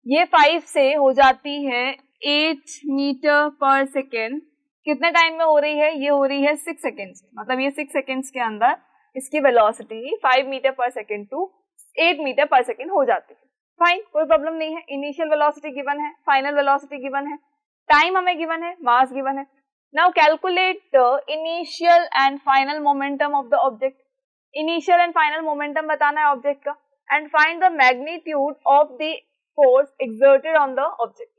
ये 5 से हो जाती है 8 मीटर पर सेकेंड। कितने टाइम में हो रही है, ये हो रही है 6 सेकेंड्स, मतलब ये 6 सेकेंड्स के अंदर इसकी velocity 5 metre per second to 8 metre per second हो जाती है। फाइन, कोई प्रॉब्लम नहीं है। इनिशियल वेलोसिटी गिवन है, फाइनल वेलोसिटी गिवन है, टाइम हमें गिवन है, मास गिवन है। Now calculate the initial and final momentum of the object. Initial and final momentum बताना है ऑब्जेक्ट का, and find the magnitude of the force exerted on the object.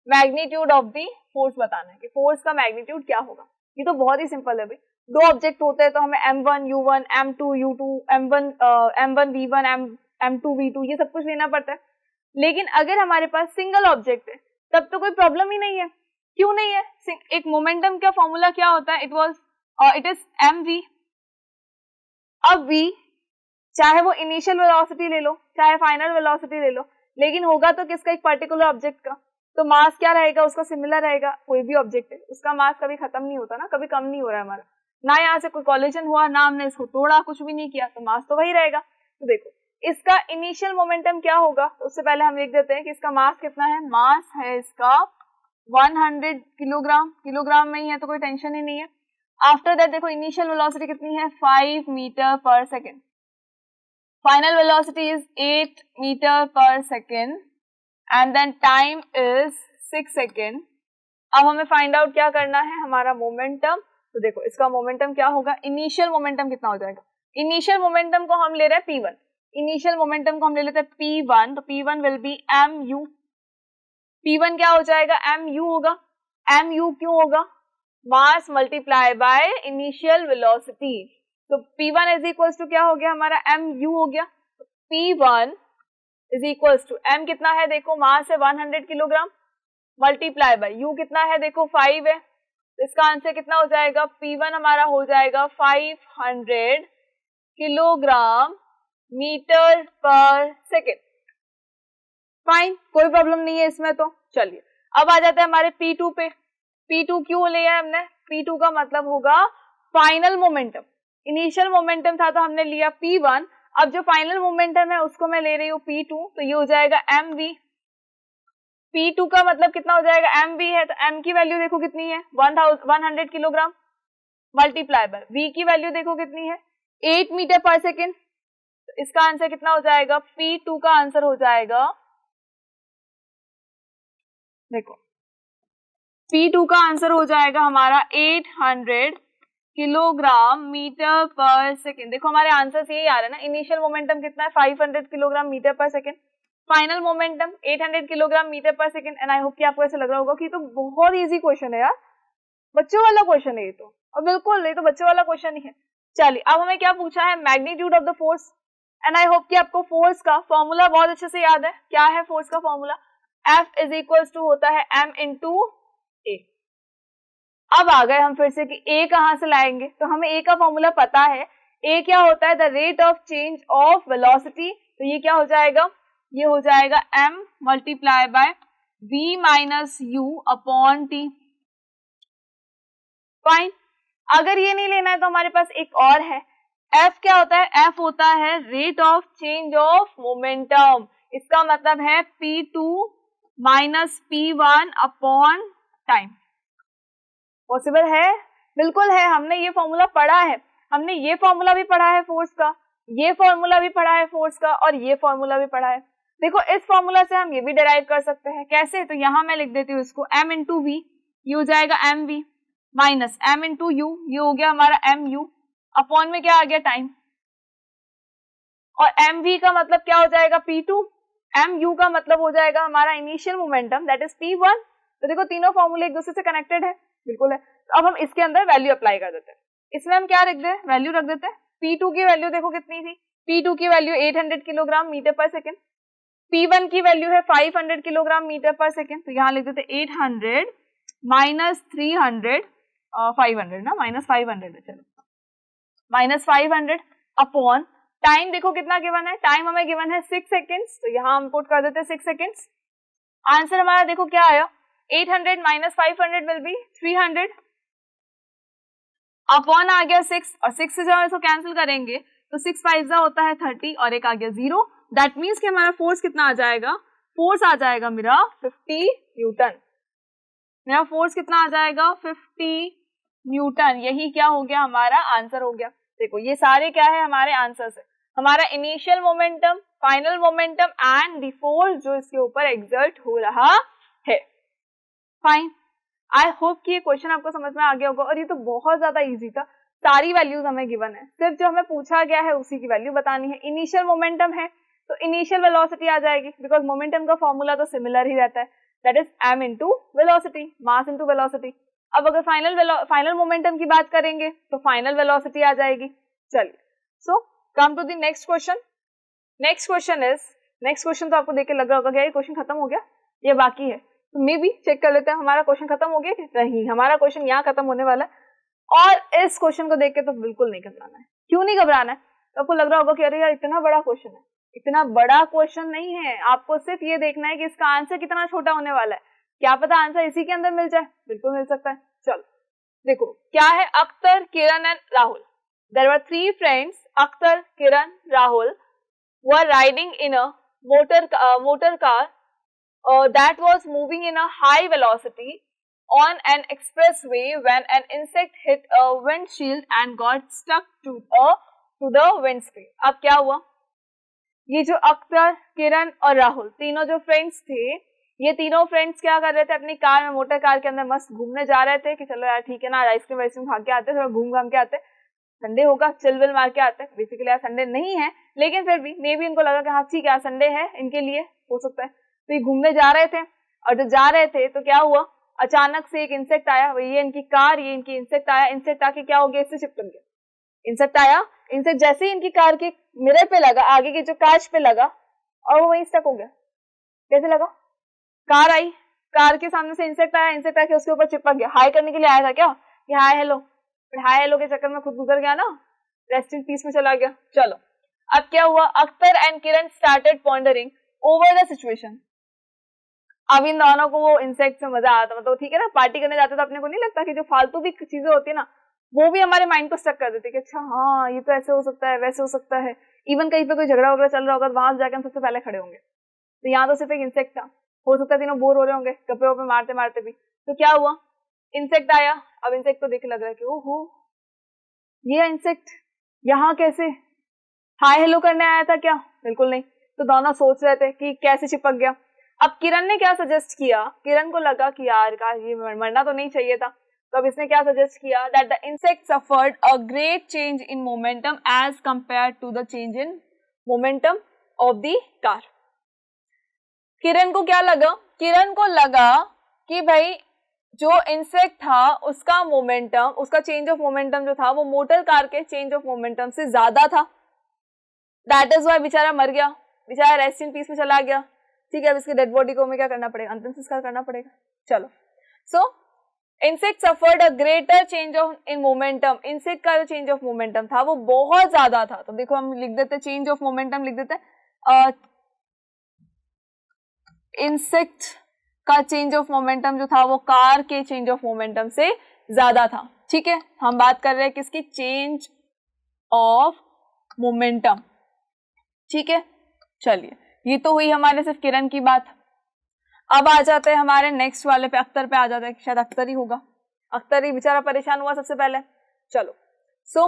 Magnitude of the force बताना है कि force का magnitude क्या होगा। ये तो बहुत ही सिंपल है भाई, दो ऑब्जेक्ट होते हैं तो हमें m1 u1 m2 u2 m1 v1 m2 v2 ये सब कुछ लेना पड़ता है। लेकिन अगर हमारे पास सिंगल ऑब्जेक्ट है तब तो कोई प्रॉब्लम ही नहीं है। क्यों नहीं है, एक मोमेंटम का फॉर्मूला क्या होता है, इट इज mv। अब v चाहे वो इनिशियल वेलोसिटी ले लो चाहे फाइनल वेलोसिटी ले लो, लेकिन होगा तो किसका, एक पर्टिकुलर ऑब्जेक्ट का, तो मास क्या रहेगा उसका, सिमिलर रहेगा। कोई भी ऑब्जेक्ट है उसका मास कभी खत्म नहीं होता ना, कभी कम नहीं हो रहा है हमारा, ना यहाँ से कोई कोलिजन हुआ ना हमने इसको तोड़ा, कुछ भी नहीं किया, तो मास तो वही रहेगा। तो देखो इसका इनिशियल मोमेंटम क्या होगा, तो उससे पहले हम लिख देते हैं कि इसका मास कितना है। मास है इसका 100 किलोग्राम, किलोग्राम में ही है तो कोई टेंशन ही नहीं है। आफ्टर दैट देखो इनिशियल वेलोसिटी कितनी है 5 metre per second, final velocity is 8 metre per second and then time is 6 second. अब हमें फाइंड आउट क्या करना है, हमारा मोमेंटम। तो देखो इसका मोमेंटम क्या होगा, इनिशियल मोमेंटम कितना हो जाएगा, इनिशियल मोमेंटम को हम ले रहे हैं p1, इनिशियल मोमेंटम को हम ले लेते हैं p1, तो p1 will be mu। P1 क्या हो जाएगा, mu होगा। mu क्यों होगा, मास मल्टीप्लाई बाय इनिशियल वेलोसिटी, तो P1 इज इक्वल्स टू क्या हो गया हमारा mu हो गया। P1 is equals to m कितना है देखो, मास है 100 किलोग्राम मल्टीप्लाई बाय u कितना है देखो 5 है, तो इसका आंसर कितना हो जाएगा, P1 हमारा हो जाएगा 500 kilogram metre per second. Fine, कोई प्रॉब्लम नहीं है इसमें। तो चलिए अब आ जाते हैं हमारे P2 पे। P2 क्यों लिया है हमने, P2 का मतलब होगा फाइनल मोमेंटम। इनिशियल मोमेंटम था तो हमने लिया P1, अब जो फाइनल मोमेंटम है उसको मैं ले रही हूँ P2, तो ये हो जाएगा mv। P2 का मतलब कितना हो जाएगा, mv है, तो m की वैल्यू देखो कितनी है 100 किलोग्राम मल्टीप्लाई बाय v की वैल्यू देखो कितनी है 8 मीटर पर सेकेंड। तो इसका आंसर कितना हो जाएगा, P2 का आंसर हो जाएगा, देखो P2 का आंसर हो जाएगा हमारा 800 किलोग्राम मीटर पर सेकेंड। देखो हमारे आंसर यही आ रहा है ना, इनिशियल मोमेंटम कितना है 500 kilogram metre per second, final momentum 800 kilogram metre per second. And I hope कि आपको ऐसा लग रहा होगा कि तो बहुत इजी क्वेश्चन है यार, बच्चों वाला क्वेश्चन है ये तो, और बिल्कुल ये तो बच्चों वाला क्वेश्चन ही है। चलिए अब हमें क्या पूछा है, magnitude of the force. And I hope कि आपको फोर्स का फॉर्मूला बहुत अच्छे से याद है। क्या है फोर्स का formula, F is equals to होता है m इंटू ए। अब आ गए हम फिर से कि A कहां से लाएंगे, तो हमें A का फॉर्मूला पता है। A क्या होता है, the rate of change of velocity, तो ये क्या हो जाएगा, ये हो जाएगा m multiply by v minus u upon t। Fine, अगर ये नहीं लेना है तो हमारे पास एक और है, एफ क्या होता है? एफ होता है rate of change of momentum. इसका मतलब है P2 minus P1 upon time. Possible है? बिल्कुल है, हमने ये फॉर्मूला पढ़ा है, हमने ये फॉर्मूला भी पढ़ा है फोर्स का, ये फॉर्मूला भी पढ़ा है फोर्स का, और ये फॉर्मूला भी पढ़ा है। देखो इस फॉर्मूला से हम ये भी डिराइव कर सकते हैं। कैसे? तो यहां मैं लिख देती हूँ इसको m इंटू वी, ये हो जाएगा mv minus m into you, ये हो गया हमारा mu, अपॉन में क्या आ गया? टाइम। और mv का मतलब क्या हो जाएगा? P2, mu का मतलब हो जाएगा हमारा initial momentum that is P1। तो देखो तीनों फॉर्मूले एक दूसरे से कनेक्टेड है, बिल्कुल है। तो अब हम इसके अंदर वैल्यू अप्लाई कर देते हैं। इसमें हम क्या रख दे? वैल्यू रख देते हैं। P2 की वैल्यू देखो कितनी थी? P2 की value 800 kilogram metre per second, P1 की वैल्यू है 500 किलोग्राम मीटर पर सेकेंड। तो यहाँ लिख देते 800 माइनस 300, 500 ना, माइनस 500 है, चलो माइनस 500 अपॉन टाइम। देखो कितना गिवन है? टाइम हमें गिवन है 6 सेकेंड्स, तो यहाँ हम पुट कर देते हैं 6 सेकेंड्स। आंसर हमारा देखो क्या आया? 800 माइनस 500 विल बी 300 अपॉन आ गया 6, और 6 से जब इसको कैंसिल करेंगे तो 6 5 होता है 30 और एक आ गया 0। दैट मीन्स कि हमारा फोर्स कितना आ जाएगा? फोर्स आ जाएगा मेरा 50 न्यूटन। मेरा फोर्स कितना आ जाएगा? 50 न्यूटन। यही क्या हो गया? हमारा आंसर हो गया। देखो ये सारे क्या है? हमारे आंसर्स है। हमारा initial momentum, final momentum and the force जो इसके ऊपर एक्सर्ट हो रहा है। फाइन, आई होप कि ये क्वेश्चन आपको समझ में आ गया होगा। और ये तो बहुत ज्यादा इजी था, सारी वैल्यूज हमें गिवन है, सिर्फ जो हमें पूछा गया है उसी की वैल्यू बतानी है। इनिशियल मोमेंटम है तो इनिशियल वेलोसिटी आ जाएगी, बिकॉज मोमेंटम का फॉर्मूला तो सिमिलर ही रहता है, that is m into velocity, mass into velocity. अब अगर फाइनल मोमेंटम की बात करेंगे तो फाइनल वेलोसिटी आ जाएगी। चलिए, so come to the next question. Next question तो आपको देख के लग रहा होगा क्या ये क्वेश्चन खत्म हो गया, ये बाकी है। तो मे भी चेक कर लेते हैं हमारा क्वेश्चन खत्म हो गया कि नहीं। हमारा क्वेश्चन यहाँ खत्म होने वाला है, और इस क्वेश्चन को देख के तो बिल्कुल नहीं घबराना है। क्यों नहीं घबराना है? तो आपको लग रहा होगा कि अरे यार इतना बड़ा क्वेश्चन है। इतना बड़ा क्वेश्चन नहीं है, आपको सिर्फ ये देखना है कि इसका आंसर कितना छोटा होने वाला है। क्या पता आंसर इसी के अंदर मिल जाए, बिल्कुल मिल सकता है। चलो देखो क्या है, Akhtar, Kiran and Rahul. There were 3 friends, Akhtar, Kiran, Rahul were riding in a motor car that was moving in a high velocity on an expressway when an insect hit a windshield and got stuck to the windscreen. अब क्या हुआ? ये जो अख्तर, किरण और राहुल तीनों जो friends थे, ये तीनों फ्रेंड्स क्या कर रहे थे? अपनी कार में, मोटर कार के अंदर मस्त घूमने जा रहे थे कि चलो यार ठीक है ना, आइसक्रीम वाइसक्रीम खा के आते हैं, थोड़ा घूम घाम के आते हैं, संडे होगा, चिल विल मार के आते हैं। बेसिकली आज संडे नहीं है, लेकिन फिर भी मे भी इनको लगा कि हाँ ठीक है आज संडे है, इनके लिए हो सकता है। तो ये घूमने जा रहे थे, और जब जा रहे थे तो क्या हुआ? अचानक से एक इंसेक्ट आया, ये इनकी कार, ये इनकी इंसेक्ट आया। इंसेक्ट आके क्या हो गया? इससे चिपक गया। इंसेक्ट आया, इंसेक्ट जैसे ही इनकी कार के मिरर पे लगा, आगे के जो कांच पे लगा, और वो वहीं स्टक हो गया। कैसे लगा? कार आई, कार के सामने से इंसेक्ट आया, इंसेक्ट आके उसके ऊपर चिपक गया। हाई करने के लिए आया था क्या कि हाय हेलो, हाय हेलो के चक्कर में खुद गुजर गया ना, रेस्ट इन पीस में चला गया। चलो अब क्या हुआ? Akhtar and Kiran started pondering over the situation. अब इन दोनों को वो इंसेक्ट से मजा आता, मतलब ठीक है ना, पार्टी करने जाते तो अपने को नहीं लगता कि जो फालतू भी चीजें होती है ना, वो भी हमारे माइंड को स्टक कर देती है कि अच्छा हाँ ये तो ऐसे हो सकता है, वैसे हो सकता है। इवन कहीं पे कोई झगड़ा वगैरह चल रहा होगा तो वहां जाकर हम सबसे पहले खड़े होंगे। तो यहाँ तो सिर्फ एक इंसेक्ट था, हो सकता है तीनों बोर हो रहे होंगे गप्पे वप्पे मारते मारते भी। तो क्या हुआ? इंसेक्ट आया। अब इंसेक्ट को देख लग रहा है कि ओहो ये इंसेक्ट यहाँ कैसे, हाय हेलो करने आया था क्या? बिल्कुल नहीं। तो दोनों सोच रहे थे कि कैसे चिपक गया। अब किरण ने क्या सजेस्ट किया? किरण को लगा कि यार ये मरना तो नहीं चाहिए था, तो अब इसने क्या सजेस्ट किया? That the insect suffered a great change in momentum as compare to the change in momentum of the car. Kiran को क्या लगा? किरण को लगा कि भाई जो इंसेक्ट था उसका मोमेंटम, उसका चेंज ऑफ मोमेंटम जो था वो मोटर कार के चेंज ऑफ मोमेंटम से ज्यादा था। दैट इज व्हाई बेचारा मर गया, बेचारा रेस्ट इन पीस में चला गया। ठीक है, अब इसकी डेड बॉडी को हमें क्या करना पड़ेगा? अंतिम संस्कार करना पड़ेगा। चलो, so insect suffered a greater change of in momentum. Insect का जो चेंज ऑफ मोमेंटम था वो बहुत ज्यादा था। तो देखो हम लिख देते चेंज ऑफ मोमेंटम, लिख देते इंसेक्ट का चेंज ऑफ मोमेंटम जो था वो कार के चेंज ऑफ मोमेंटम से ज्यादा था। ठीक है, हम बात कर रहे हैं किसकी? Change of momentum. ठीक है, चलिए ये तो हुई हमारे सिर्फ किरण की बात। अब आ जाते हैं हमारे नेक्स्ट वाले पे, अख्तर पे आ जाते हैं, शायद अख्तर ही होगा। अख्तर ही बेचारा परेशान हुआ सबसे पहले। चलो, सो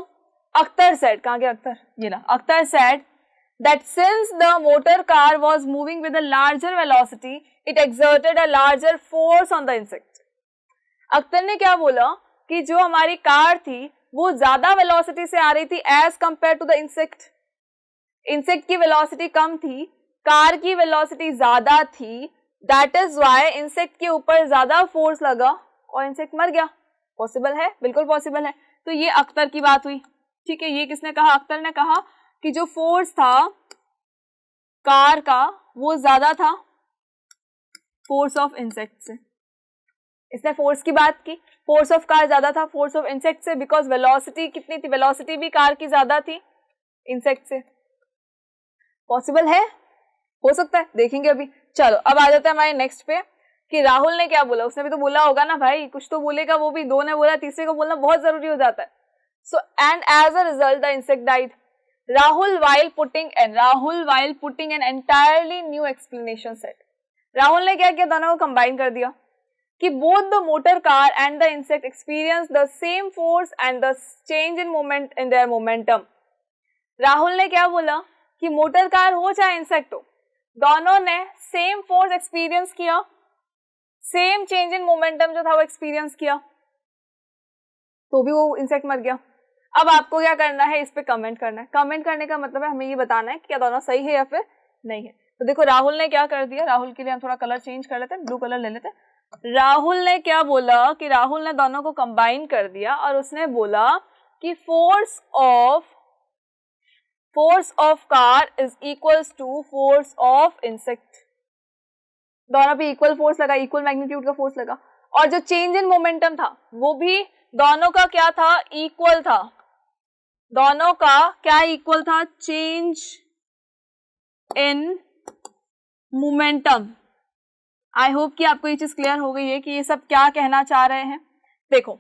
अख्तर सेड, कहाँ गया अख्तर, ये ना, Akhtar said that since the motor car was moving with a larger velocity, it exerted a larger force on the insect. Akhtar ने क्या बोला कि जो हमारी कार थी वो ज्यादा वेलोसिटी से आ रही थी as compare to the insect. Insect की वेलोसिटी कम थी, कार की वेलोसिटी ज्यादा थी, दैट इज वाई इंसेक्ट के ऊपर ज्यादा फोर्स लगा और इंसेक्ट मर गया। पॉसिबल है, बिल्कुल पॉसिबल है। तो ये अख्तर की बात हुई। ठीक है, ये किसने कहा, अख्तर ने कहा कि जो फोर्स था कार का वो ज्यादा था फोर्स ऑफ इंसेक्ट से। इसने फोर्स की बात की, फोर्स ऑफ कार ज्यादा था फोर्स ऑफ इंसेक्ट से, बिकॉज वेलोसिटी कितनी थी, वेलोसिटी भी कार की ज्यादा थी इंसेक्ट से। पॉसिबल है, हो सकता है, देखेंगे अभी। चलो अब आ जाते हैं हमारे नेक्स्ट पे कि राहुल ने क्या बोला। उसने भी तो बोला होगा ना भाई, कुछ तो बोलेगा वो भी, दो ने बोला, तीसरे को बोलना बहुत जरूरी हो जाता है। So and as a result the insect died. Rahul while putting an entirely new explanation set. Rahul ने क्या किया, दोनों को कंबाइन कर दिया कि both the motor car and the insect experience the same force and the change in moment in their momentum. Rahul ने क्या बोला कि मोटर कार हो चाहे इंसेक्ट हो, दोनों ने सेम फोर्स एक्सपीरियंस किया, सेम चेंज इन मोमेंटम जो था वो एक्सपीरियंस किया, तो भी वो इंसेक्ट मर गया। अब आपको क्या करना है, इस पे कमेंट करना है। कमेंट करने का मतलब है हमें ये बताना है कि क्या दोनों सही है या फिर नहीं है। तो देखो राहुल ने क्या कर दिया, राहुल के लिए हम थोड़ा कलर चेंज कर लेते हैं, ब्लू कलर ले लेते हैं। राहुल ने क्या बोला कि राहुल ने दोनों को कंबाइन कर दिया और उसने बोला कि force of car is equals to force of insect. दोनों पे इक्वल फोर्स लगा, इक्वल मैग्नीट्यूड का फोर्स लगा, और जो चेंज इन मोमेंटम था वो भी दोनों का क्या था, इक्वल था। दोनों का क्या इक्वल था, change in momentum. I hope कि आपको ये चीज क्लियर हो गई है कि ये सब क्या कहना चाह रहे हैं। देखो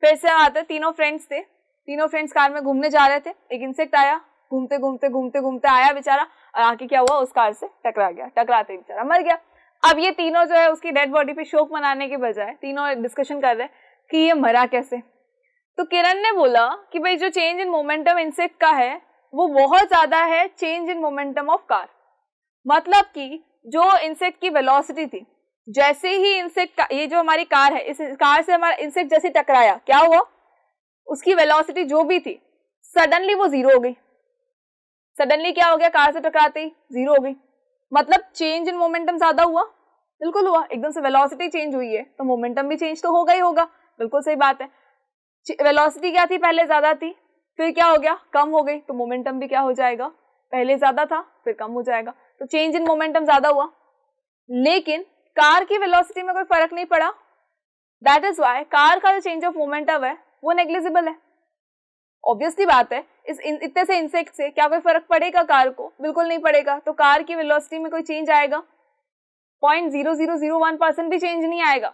फिर से आते, तीनों फ्रेंड्स थे, तीनों फ्रेंड्स कार में घूमने जा रहे थे। एक इंसेक्ट आया, घूमते घूमते घूमते घूमते आया बेचारा, और आके क्या हुआ, उस कार से टकरा गया, टकराते ही बेचारा मर गया। अब ये तीनों जो है उसकी डेड बॉडी पे शोक मनाने के बजाय तीनों डिस्कशन कर रहे हैं कि ये मरा कैसे। तो किरण ने बोला कि भाई जो चेंज इन मोमेंटम इंसेक्ट का है वो बहुत ज्यादा है change in momentum of car. मतलब कि जो इंसेक्ट की वेलोसिटी थी, जैसे ही इंसेक्ट का, ये जो हमारी कार है, इस कार से हमारा इंसेक्ट जैसे टकराया, क्या हुआ, उसकी वेलोसिटी जो भी थी सडनली वो जीरो हो गई। सडनली क्या हो गया, कार से टकराते ही जीरो हो गई। मतलब चेंज इन मोमेंटम ज्यादा हुआ, बिल्कुल हुआ, एकदम से वेलोसिटी चेंज हुई है तो मोमेंटम भी चेंज तो होगा ही होगा, बिल्कुल सही बात है। वेलोसिटी क्या थी, पहले ज्यादा थी, फिर क्या हो गया, कम हो गई, तो मोमेंटम भी क्या हो जाएगा, पहले ज्यादा था फिर कम हो जाएगा, तो चेंज इन मोमेंटम ज्यादा हुआ। लेकिन कार की वेलोसिटी में कोई फर्क नहीं पड़ा, दैट इज वाई कार का जो चेंज ऑफ मोमेंटम है वो नेग्लिजिबल है। ऑब्वियसली बात है, इस इतने से इंसेक्ट से क्या कोई फर्क पड़ेगा कार को, बिल्कुल नहीं पड़ेगा। तो कार की वेलोसिटी में कोई चेंज आएगा, 0.0001% भी चेंज नहीं आएगा।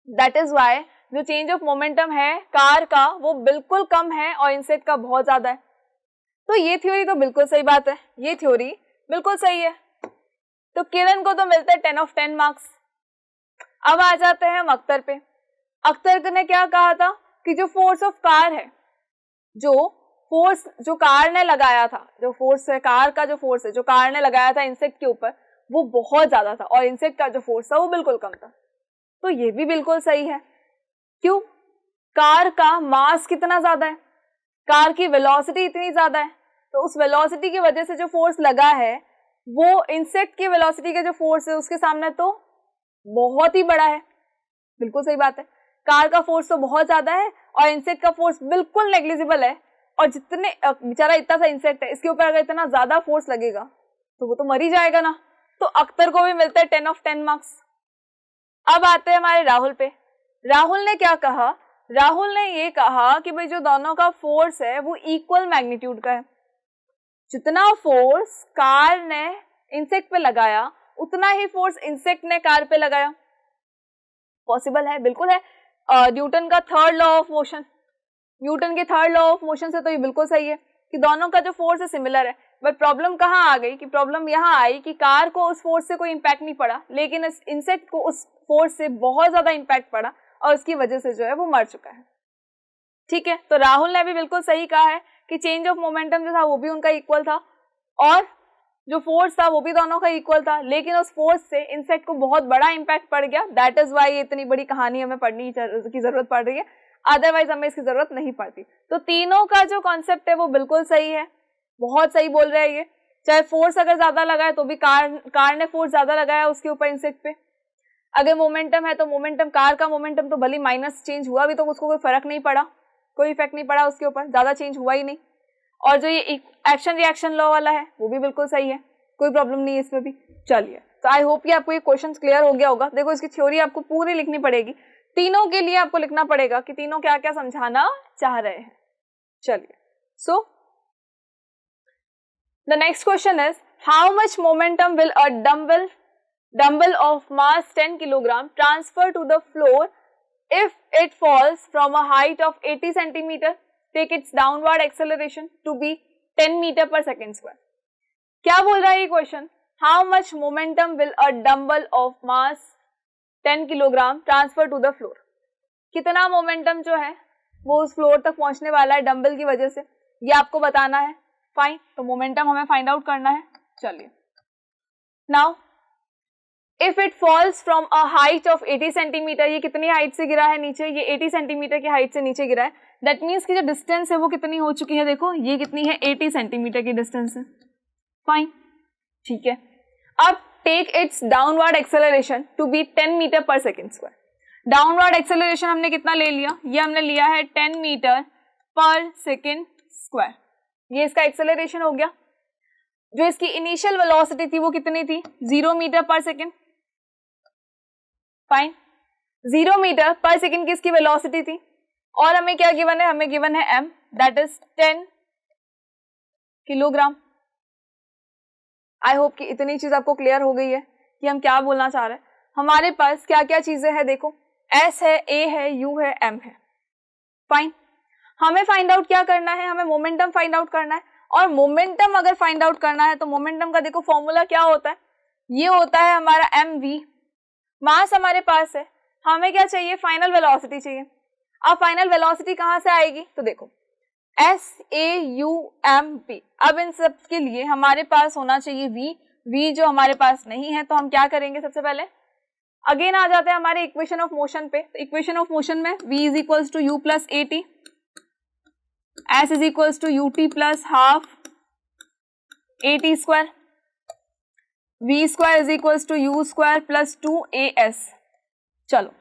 दैट इज वाई जो चेंज ऑफ मोमेंटम है कार का वो बिल्कुल कम है और इंसेक्ट का बहुत ज्यादा है। तो ये थ्योरी तो बिल्कुल सही बात है, ये थ्योरी बिल्कुल सही है। तो किरण को तो मिलते हैं 10 of 10 मार्क्स। अब आ जाते हैं हम अख्तर पे। अख्तर ने क्या कहा था कि जो फोर्स ऑफ कार है, जो फोर्स जो कार ने लगाया था, जो फोर्स है कार का, जो फोर्स है जो कार ने लगाया था इंसेक्ट के ऊपर वो बहुत ज्यादा था और इंसेक्ट का जो फोर्स था वो बिल्कुल कम था। तो ये भी बिल्कुल सही है। क्यों, कार का मास कितना ज्यादा है, कार की वेलोसिटी इतनी ज्यादा है, तो उस वेलोसिटी की वजह से जो फोर्स लगा है वो इंसेक्ट की वेलोसिटी का जो फोर्स है उसके सामने तो बहुत ही बड़ा है। बिल्कुल सही बात है, कार का फोर्स तो बहुत ज्यादा है और इंसेक्ट का फोर्स बिल्कुल नेग्लिजिबल है। और जितने बेचारा इतना सा इंसेक्ट है, इसके ऊपर अगर इतना ज्यादा फोर्स लगेगा तो वो तो मर ही जाएगा ना। तो अख्तर को भी मिलता है 10 of 10 मार्क्स। अब आते हैं हमारे राहुल पे। राहुल ने क्या कहा, राहुल ने ये कहा कि भाई जो दोनों का फोर्स है वो इक्वल मैग्नीट्यूड का है। जितना फोर्स कार ने इंसेक्ट पे लगाया उतना ही फोर्स इंसेक्ट ने कार पे लगाया। पॉसिबल है, बिल्कुल है। न्यूटन का third law of motion, Newton के थर्ड लॉ ऑफ मोशन से तो ये बिल्कुल सही है कि दोनों का जो फोर्स है सिमिलर है, बट प्रॉब्लम कहाँ आ गई कि प्रॉब्लम यहाँ आई कि कार को उस फोर्स से कोई इम्पैक्ट नहीं पड़ा, लेकिन इस इंसेक्ट को उस फोर्स से बहुत ज्यादा इम्पैक्ट पड़ा और उसकी वजह से जो है वो मर चुका है। ठीक है, तो राहुल ने भी बिल्कुल सही कहा है कि चेंज ऑफ मोमेंटम जो था वो भी उनका इक्वल था और जो फोर्स था वो भी दोनों का इक्वल था, लेकिन उस फोर्स से इंसेक्ट को बहुत बड़ा इम्पैक्ट पड़ गया। दैट इज वाई इतनी बड़ी कहानी हमें पढ़ने की जरूरत पड़ रही है, अदरवाइज हमें इसकी जरूरत नहीं पड़ती। तो तीनों का जो कॉन्सेप्ट है वो बिल्कुल सही है, बहुत सही बोल रहे हैं ये। चाहे फोर्स अगर ज्यादा लगा है तो भी कार ने फोर्स ज्यादा लगाया उसके ऊपर इंसेक्ट पे। अगर मोमेंटम है तो मोमेंटम, कार का मोमेंटम तो भले माइनस चेंज हुआ भी तो उसको कोई फर्क नहीं पड़ा, कोई इफेक्ट नहीं पड़ा उसके ऊपर, ज्यादा चेंज हुआ ही नहीं। और जो ये एक्शन रिएक्शन लॉ वाला है वो भी बिल्कुल सही है, कोई प्रॉब्लम नहीं है इसमें भी। चलिए, तो आई होप कि आपको ये क्वेश्चन क्लियर हो गया होगा। देखो इसकी थ्योरी आपको पूरी लिखनी पड़ेगी, तीनों के लिए आपको लिखना पड़ेगा कि तीनों क्या क्या समझाना चाह रहे हैं। चलिए, so the next question is how much momentum will a dumbbell of mass 10 kilogram transfer to the floor if it falls from a height of 80 centimeter, take its downward acceleration to be 10 meter per second square। क्या बोल रहा है ये क्वेश्चन? How much momentum will a dumbbell of mass 10 kilogram transfer to the floor? कितना momentum जो है वो उस फ्लोर तक पहुंचने वाला है डंबल की वजह से, ये आपको बताना है। फाइन, तो मोमेंटम हमें फाइंड आउट करना है। चलिए, now if it falls from a height of 80 centimetre, ये कितनी हाइट से गिरा है नीचे? ये 80 सेंटीमीटर की हाइट से नीचे गिरा है। दैट मीन्स कि जो डिस्टेंस है वो कितनी हो चुकी है, देखो ये कितनी है, 80 सेंटीमीटर की डिस्टेंस है। फाइन, ठीक है। अब take its downward acceleration to be 10 metre per second square. Downward acceleration हमने कितना ले लिया? ये हमने लिया है 10 मीटर पर सेकेंड स्क्वायर। ये इसका एक्सेलरेशन हो गया। जो इसकी इनिशियल वेलोसिटी थी वो कितनी थी? 0 metre per second. Fine, 0 metre per second की इसकी वेलोसिटी थी और हमें क्या गिवन है? हमें गिवन है m, that is 10 kilogram. I hope कि इतनी चीज आपको क्लियर हो गई है कि हम क्या बोलना चाह रहे हैं। हमारे पास क्या क्या चीजें हैं, देखो s है, a है, u है, m है। फाइन, हमें फाइंड आउट क्या करना है? हमें मोमेंटम फाइंड आउट करना है। और मोमेंटम अगर फाइंड आउट करना है तो मोमेंटम का देखो फॉर्मूला क्या होता है, ये होता है हमारा mv। मास हमारे पास है, हमें क्या चाहिए? फाइनल वेलोसिटी चाहिए। अब फाइनल वेलोसिटी कहां से आएगी? तो देखो SAUMP। अब इन सब के लिए हमारे पास होना चाहिए v जो हमारे पास नहीं है, तो हम क्या करेंगे? सबसे पहले अगेन आ जाते हैं हमारे इक्वेशन ऑफ मोशन पे। तो इक्वेशन ऑफ मोशन में v is equals to u plus at, s is equals to ut plus half at square, v square is equals to u square plus 2as। चलो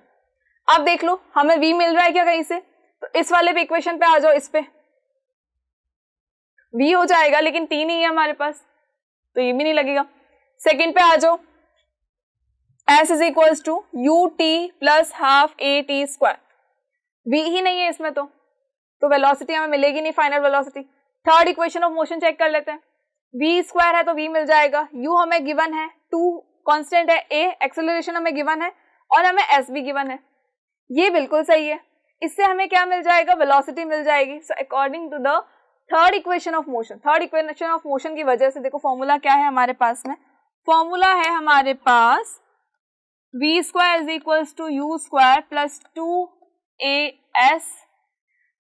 अब देख लो हमें v मिल रहा है क्या कहीं से? तो इस वाले पे इक्वेशन पे आ जाओ, इस पे v हो जाएगा, लेकिन t नहीं है हमारे पास तो ये भी नहीं लगेगा। सेकंड पे आ जाओ, s is equals to ut plus half at square, v ही नहीं है इसमें तो वेलोसिटी हमें मिलेगी नहीं, final velocity. Third equation of motion check कर लेते हैं। v स्क्वायर है तो v मिल जाएगा, u हमें गिवन है, 2 कांस्टेंट है, a एक्सेलरेशन हमें गिवन है और हमें s भी गिवन है। ये बिल्कुल सही है, इससे हमें क्या मिल जाएगा? वेलोसिटी मिल जाएगी। So according to the third equation of motion, third equation of motion की वजह से देखो फॉर्मूला क्या है हमारे पास में? फॉर्मूला है हमारे पास v square is equals to u square plus 2as।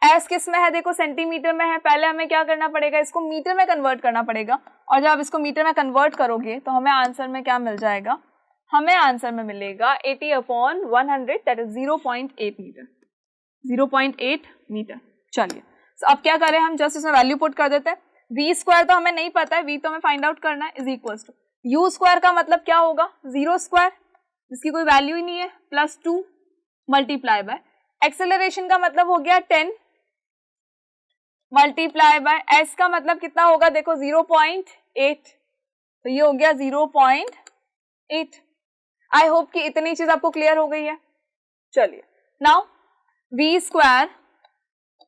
s किस में है? देखो सेंटीमीटर में है। पहले हमें क्या करना पड़ेगा? इसको मीटर में कन्वर्ट करना पड़ेगा, और जब आप इसको मीटर में कन्वर्ट करोगे तो हमें आंसर में क्या मिल जाएगा? हमें आंसर में मिलेगा 80/100, दैट इज 0.8 मीटर, 0.8 मीटर। चलिए, so अब क्या करें हम? जस्ट इसमें वैल्यू पुट कर देते हैं। v स्क्वायर तो हमें नहीं पता है, v तो हमें फाइंड आउट करना है, is equals to u square का मतलब क्या होगा? 0 स्क्वायर जिसकी कोई वैल्यू ही नहीं है प्लस 2 मल्टीप्लाई बाय एक्सेलरेशन का मतलब हो गया 10 मल्टीप्लाई बाय s का मतलब कितना होगा? देखो 0.8, तो ये हो गया 0.8। आई होप कि इतनी चीज आपको क्लियर हो गई है। चलिए, now v square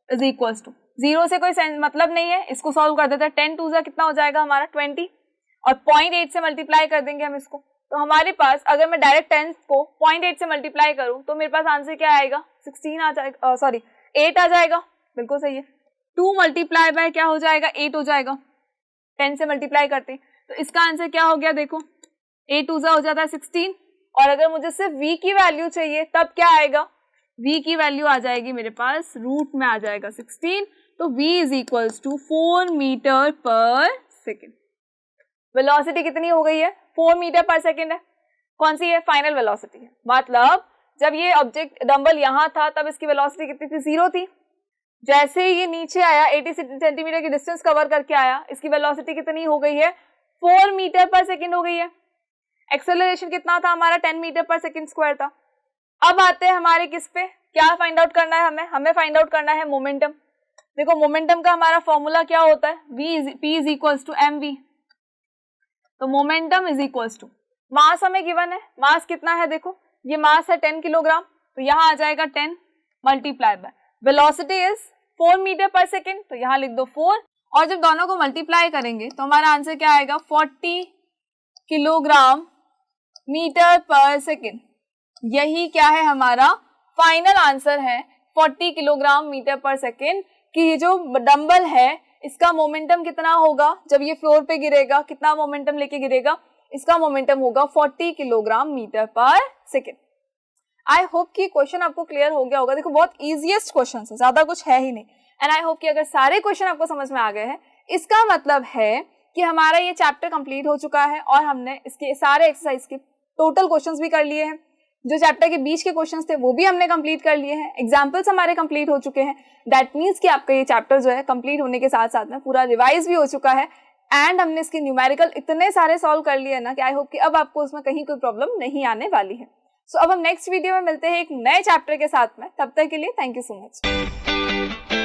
is equals to 0 से कोई मतलब नहीं है, इसको सॉल्व कर देते हैं। 10 2 कितना हो जाएगा हमारा? 20, और 0.8 से मल्टीप्लाई कर देंगे हम इसको। तो हमारे पास अगर मैं डायरेक्ट 10 को 0.8 से मल्टीप्लाई करूं तो मेरे पास आंसर क्या आएगा? 16 आ जाएगा, सॉरी 8 आ जाएगा। बिल्कुल सही है, 2 मल्टीप्लाई बाय क्या हो जाएगा, 8 हो जाएगा, 10 से मल्टीप्लाई करते हैं। तो इसका आंसर क्या हो गया, देखो 8 2 हो जाता है 16, और अगर मुझे सिर्फ v की वैल्यू चाहिए तब क्या आएगा, v की वैल्यू आ जाएगी मेरे पास रूट में आ जाएगा 16, तो v is equals to 4 metre per second. Velocity कितनी हो गई है, 4 मीटर पर सेकेंड है, कौन सी है, फाइनल वेलोसिटी है। मतलब जब ये ऑब्जेक्ट डंबल यहाँ था तब इसकी वेलोसिटी कितनी थी, 0 थी। जैसे ही ये नीचे आया 80 सेंटीमीटर की डिस्टेंस कवर करके आया, इसकी वेलोसिटी कितनी हो गई है, 4 मीटर पर सेकेंड हो गई है। एक्सेलरेशन कितना था हमारा, 10 मीटर पर सेकेंड स्क्वायर था। अब आते हैं हमारे किस पे, क्या फाइंड आउट करना है हमें फाइंड आउट करना है मोमेंटम। देखो मोमेंटम का हमारा फॉर्मूला क्या होता है, p is equals to mv। तो momentum is equals to, mass हमें गिवन है, मास कितना है, देखो ये मास है 10 किलोग्राम, तो यहाँ आ जाएगा 10 multiply by velocity is 4 metre per second, तो यहाँ लिख दो 4, और जब दोनों को मल्टीप्लाई करेंगे तो हमारा आंसर क्या आएगा, 40 किलोग्राम मीटर पर सेकेंड। यही क्या है हमारा फाइनल आंसर है, 40 किलोग्राम मीटर पर सेकेंड, कि ये जो डंबल है इसका मोमेंटम कितना होगा जब ये फ्लोर पे गिरेगा, कितना मोमेंटम लेके गिरेगा, इसका मोमेंटम होगा 40 किलोग्राम मीटर पर सेकेंड। आई होप कि क्वेश्चन आपको क्लियर हो गया होगा। देखो बहुत इजीएस्ट क्वेश्चन है, ज्यादा कुछ है ही नहीं, एंड आई होप कि अगर सारे क्वेश्चन आपको समझ में आ गए हैं, इसका मतलब है कि हमारा ये चैप्टर कंप्लीट हो चुका है और हमने इसके सारे एक्सरसाइज के टोटल क्वेश्चंस भी कर लिए हैं। जो चैप्टर के बीच के क्वेश्चंस थे वो भी हमने कंप्लीट कर लिए हैं, एग्जाम्पल्स हमारे कंप्लीट हो चुके हैं। दैट मीन्स कि आपका ये चैप्टर जो है कंप्लीट होने के साथ साथ में पूरा रिवाइज भी हो चुका है, एंड हमने इसके न्यूमेरिकल इतने सारे सॉल्व कर लिए ना कि आई होप कि अब आपको उसमें कहीं कोई प्रॉब्लम नहीं आने वाली है। सो अब हम नेक्स्ट वीडियो में मिलते हैं एक नए चैप्टर के साथ में, तब तक के लिए थैंक यू सो मच।